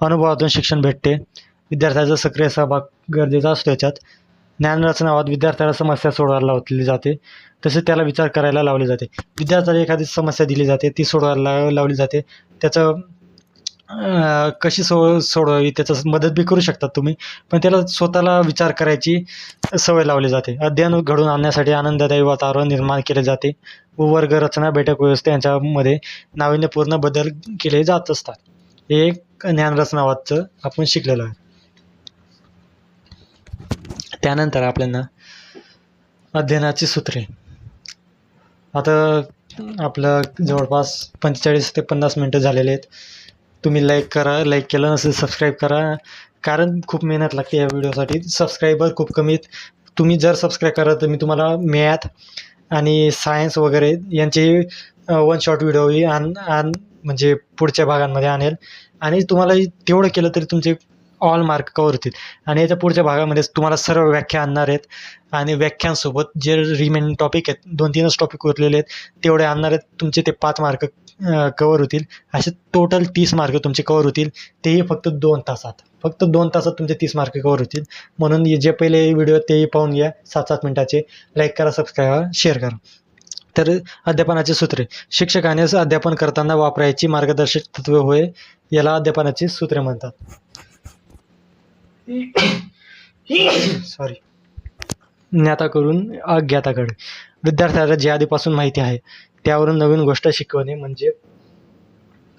Speaker 1: अनुभवातून शिक्षण भेटते. विद्यार्थ्याचा सक्रिय सहभाग गरजेचा असतो याच्यात. ज्ञानरचनावाद विद्यार्थ्याला समस्या सोडवायला लावली जाते, तसेच त्याला विचार करायला लावले जाते. विद्यार्थ्याला एखादी समस्या दिली जाते, ती सोडवायला लावली जाते. त्याचं कशी सोडवावी त्याचं मदत बी करू शकतात तुम्ही, पण त्याला स्वतःला विचार करायची सवय लावली जाते. अध्ययन घडवून आणण्यासाठी आनंददायी वातावरण निर्माण केले जाते व वर्गरचना, बैठक व्यवस्था यांच्यामध्ये नाविन्यपूर्ण बदल केले जात असतात. हे एक ज्ञानरचनावादचं आपण शिकलेलो आहे. त्यानंतर आपल्याला अध्ययनाची सूत्रे. आता आपलं जवळपास 45 ते 50 मिनटं झालेले आहेत. तुम्ही लाईक करा, लाईक केलं नसेल सबस्क्राईब करा, कारण खूप मेहनत लागते या व्हिडिओसाठी. सबस्क्रायबर खूप कमी आहेत. तुम्ही जर सबस्क्राईब करा तर मी तुम्हाला मॅथ आणि सायन्स वगैरे यांचे 1 शॉर्ट व्हिडिओही म्हणजे पुढच्या भागांमध्ये आणेल, आणि तुम्हाला तेवढं केलं तरी तुमचे ऑल मार्क कवर होतील. आणि याच्या पुढच्या भागामध्ये तुम्हाला सर्व व्याख्या आणणार आहेत, आणि व्याख्यांसोबत जे रिमेनिंग टॉपिक आहेत, 2-3च टॉपिक उरलेले आहेत, तेवढे आणणार आहेत. तुमचे ते 5 मार्क कवर होतील. असे टोटल 30 मार्क तुमचे कवर होतील, तेही फक्त 2 तासात. फक्त 2 तासात तुमचे 30 मार्क कवर होतील. म्हणून जे पहिले व्हिडिओ तेही पाहून घ्या, 7-7 मिनिटाचे. लाईक करा, सबस्क्राईब करा, शेअर करा. तर अध्यापनाची सूत्रे. शिक्षकाने अध्यापन करताना वापरायची मार्गदर्शक तत्वे होय, याला अध्यापनाची सूत्रे म्हणतात. सॉरी. ज्ञाताकडून अज्ञाताकडे. विद्यार्थ्याला जे आधीपासून माहिती आहे त्यावरून नवीन गोष्ट शिकवणे म्हणजे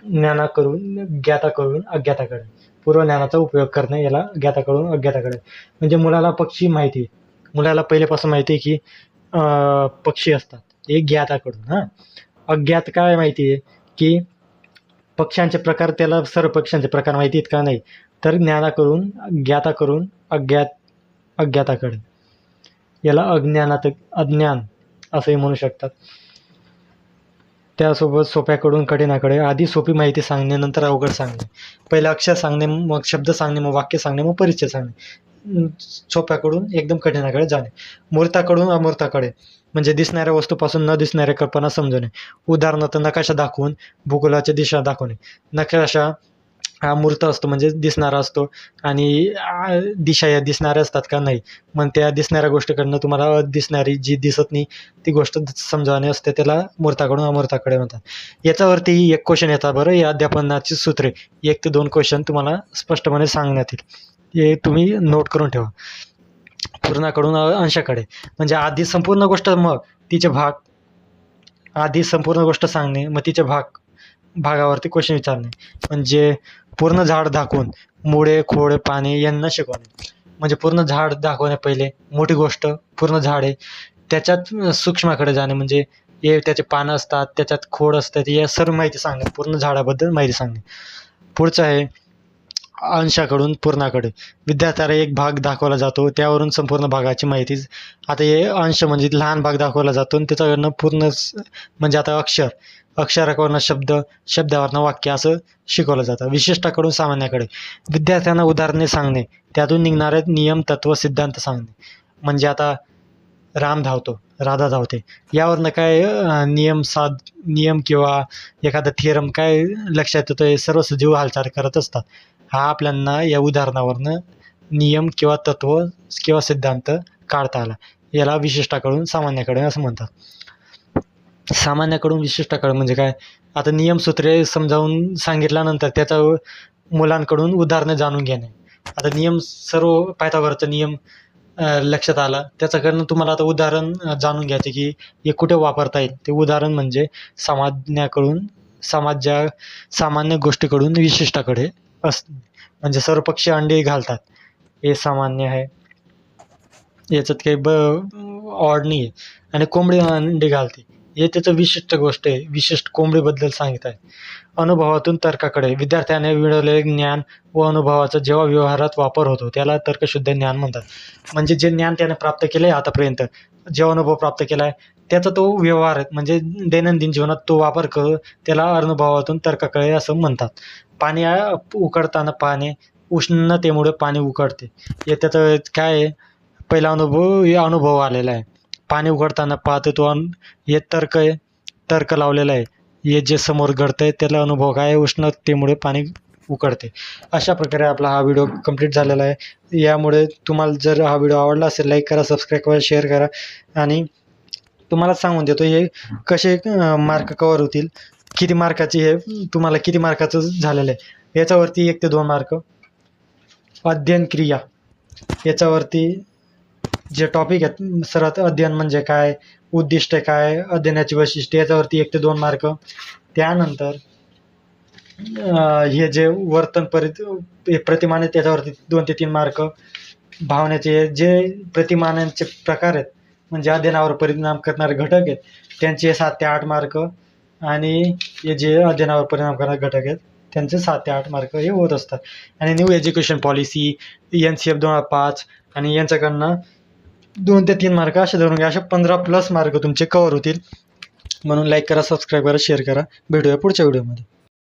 Speaker 1: ज्ञानाकडून ज्ञाताकडून अज्ञाताकडे. पूर्व ज्ञानाचा उपयोग करणे याला ज्ञाताकडून अज्ञाताकडे. म्हणजे मुलाला पक्षी माहिती आहे. मुलाला पहिल्यापासून माहिती आहे की पक्षी असतात. हे ज्ञाताकडून. हां. अज्ञात काय माहिती आहे की पक्ष्यांचे प्रकार, त्याला सर्व पक्ष्यांचे प्रकार माहिती आहेत का? नाही. तर ज्ञानाकडून ज्ञाताकडून अज्ञाताकडे. याला अज्ञान असंही म्हणू शकतात. त्यासोबत सोप्याकडून कठीणाकडे. आधी सोपी माहिती सांगणे, नंतर अवघड सांगणे. पहिलं अक्षर सांगणे, मग शब्द सांगणे, मग वाक्य सांगणे, मग परिचय सांगणे. सोप्याकडून एकदम कठीणाकडे जाणे. मूर्ताकडून अमूर्ताकडे. म्हणजे दिसणाऱ्या वस्तूपासून न दिसणाऱ्या कल्पना समजवणे. उदाहरणार्थ नकाशा दाखवून भूगोलाची दिशा दाखवणे. नकाशा हा मूर्त असतो, म्हणजे दिसणारा असतो, आणि दिशा या दिसणाऱ्या असतात का? नाही. मग त्या दिसणाऱ्या गोष्टीकडनं तुम्हाला दिसणारी जी दिसत नाही ती गोष्ट समजावणे असते, त्याला मूर्ताकडून अमूर्ताकडे म्हणतात. याच्यावरती एक क्वेश्चन येतात बरं. या अध्यापनाची सूत्रे 1 ते 2 क्वेश्चन तुम्हाला स्पष्टपणे सांगण्यात येईल. हे तुम्ही नोट करून ठेवा. पूर्णाकडून अंशाकडे. म्हणजे आधी संपूर्ण गोष्ट, मग तिचे भाग. आधी संपूर्ण गोष्ट सांगणे, मग तिचे भागावरती क्वेश्चन विचारणे. म्हणजे पूर्ण झाड दाखवून मुळे, खोड, पाने यांना शिकवणे. म्हणजे पूर्ण झाड दाखवणे पहिले, मोठी गोष्ट पूर्ण झाड आहे, त्याच्यात सूक्ष्माकडे जाणे. म्हणजे हे त्याचे पानं असतात, त्याच्यात खोड असतात, या सर्व माहिती सांगणे. पूर्ण झाडाबद्दल माहिती सांगणे. पुढचं आहे अंशाकडून पूर्णाकडे. विद्यार्थ्याला एक भाग दाखवला जातो, त्यावरून संपूर्ण भागाची माहिती. आता हे अंश म्हणजे लहान भाग दाखवला जातो आणि त्याच्याकडनं पूर्ण म्हणजे आता अक्षराकडून शब्द, शब्दावरनं वाक्य असं शिकवलं जातं. विशिष्टाकडून सामान्याकडे. विद्यार्थ्यांना उदाहरणे सांगणे, त्यातून निघणारे नियम, तत्व, सिद्धांत सांगणे. म्हणजे आता राम धावतो, राधा धावते, यावरनं काय नियम किंवा एखादा थिअरम काय लक्षात येतो? हे सर्व सजीव हालचाल करत असतात. हा आपल्यांना या उदाहरणावरनं नियम किंवा तत्व किंवा सिद्धांत काढता आला. याला विशिष्टाकडून सामान्याकडे असं म्हणतात. सामान्याकडून विशिष्टाकडे म्हणजे काय? आता नियमसूत्रे समजावून सांगितल्यानंतर त्याचा मुलांकडून उदाहरणं जाणून घेणे. आता नियम सर्व पायथागोरसचा नियम लक्षात आला, त्याच्याकडनं तुम्हाला आता उदाहरण जाणून घ्यायचे की हे कुठे वापरता येईल. ते उदाहरण म्हणजे सामान्य गोष्टीकडून विशिष्टाकडे असते. म्हणजे सर्व पक्षी अंडे घालतात, हे सामान्य आहे, याच्यात काही ऑड नाही आहे. आणि कोंबडी अंडे घालते, हे त्याचं विशिष्ट गोष्ट आहे, विशिष्ट कोंबडीबद्दल सांगित आहे. अनुभवातून तर्काकडे. विद्यार्थ्याने मिळवलेले ज्ञान व अनुभवाचा जेव्हा व्यवहारात वापर होतो त्याला तर्कशुद्ध ज्ञान म्हणतात. म्हणजे जे ज्ञान त्याने प्राप्त केलं आहे आतापर्यंत, जे अनुभव प्राप्त केला आहे त्याचा तो व्यवहार म्हणजे दैनंदिन जीवनात तो वापर करू, त्याला अनुभवातून तर्काकडे असं म्हणतात. पाणी उकडताना पाणी, उष्णतेमुळे पाणी उकडते, हे त्याचं काय आहे? पहिला अनुभव आलेला आहे. पाणी उघडताना पाहतो तो हे तर्क लावलेला आहे. हे जे समोर घडतंय त्याला अनुभव काय आहे? उष्णतेमुळे पाणी उकडते. अशा प्रकारे आपला हा व्हिडिओ कंप्लीट झालेला आहे. यामुळे तुम्हाला जर हा व्हिडिओ आवडला असेल, लाईक करा, सबस्क्राईब करा, शेअर करा. आणि तुम्हाला सांगून देतो हे कसे मार्क कवर होतील, किती मार्काचे, हे तुम्हाला किती मार्काचं झालेलं आहे. याच्यावरती 1 ते 2 मार्क. अध्ययन क्रिया, याच्यावरती जे टॉपिक आहेत सर्वात, अध्ययन म्हणजे काय, उद्दिष्ट काय, अध्ययनाची वैशिष्ट्ये, याच्यावरती 1 ते 2 मार्क. त्यानंतर हे जे वर्तन प्रतिमाने, त्याच्यावरती 2 ते 3 मार्क. भावनेचे जे प्रतिमानांचे प्रकार आहेत, म्हणजे अध्ययनावर परिणाम करणारे घटक आहेत, त्यांचे 7 ते 8 मार्क. आणि हे जे अध्ययनावर परिणाम करणारे घटक आहेत त्यांचे 7 ते 8 मार्क हे होत असतात. आणि न्यू एज्युकेशन पॉलिसी, NCF 2005 आणि यांच्याकडनं 2 ते 3 मार्क असे धरून घ्या. असे 15+ मार्क तुमचे कवर होतील. म्हणून लाईक करा, सबस्क्राईब करा, शेअर करा. भेटूया पुढच्या व्हिडिओमध्ये.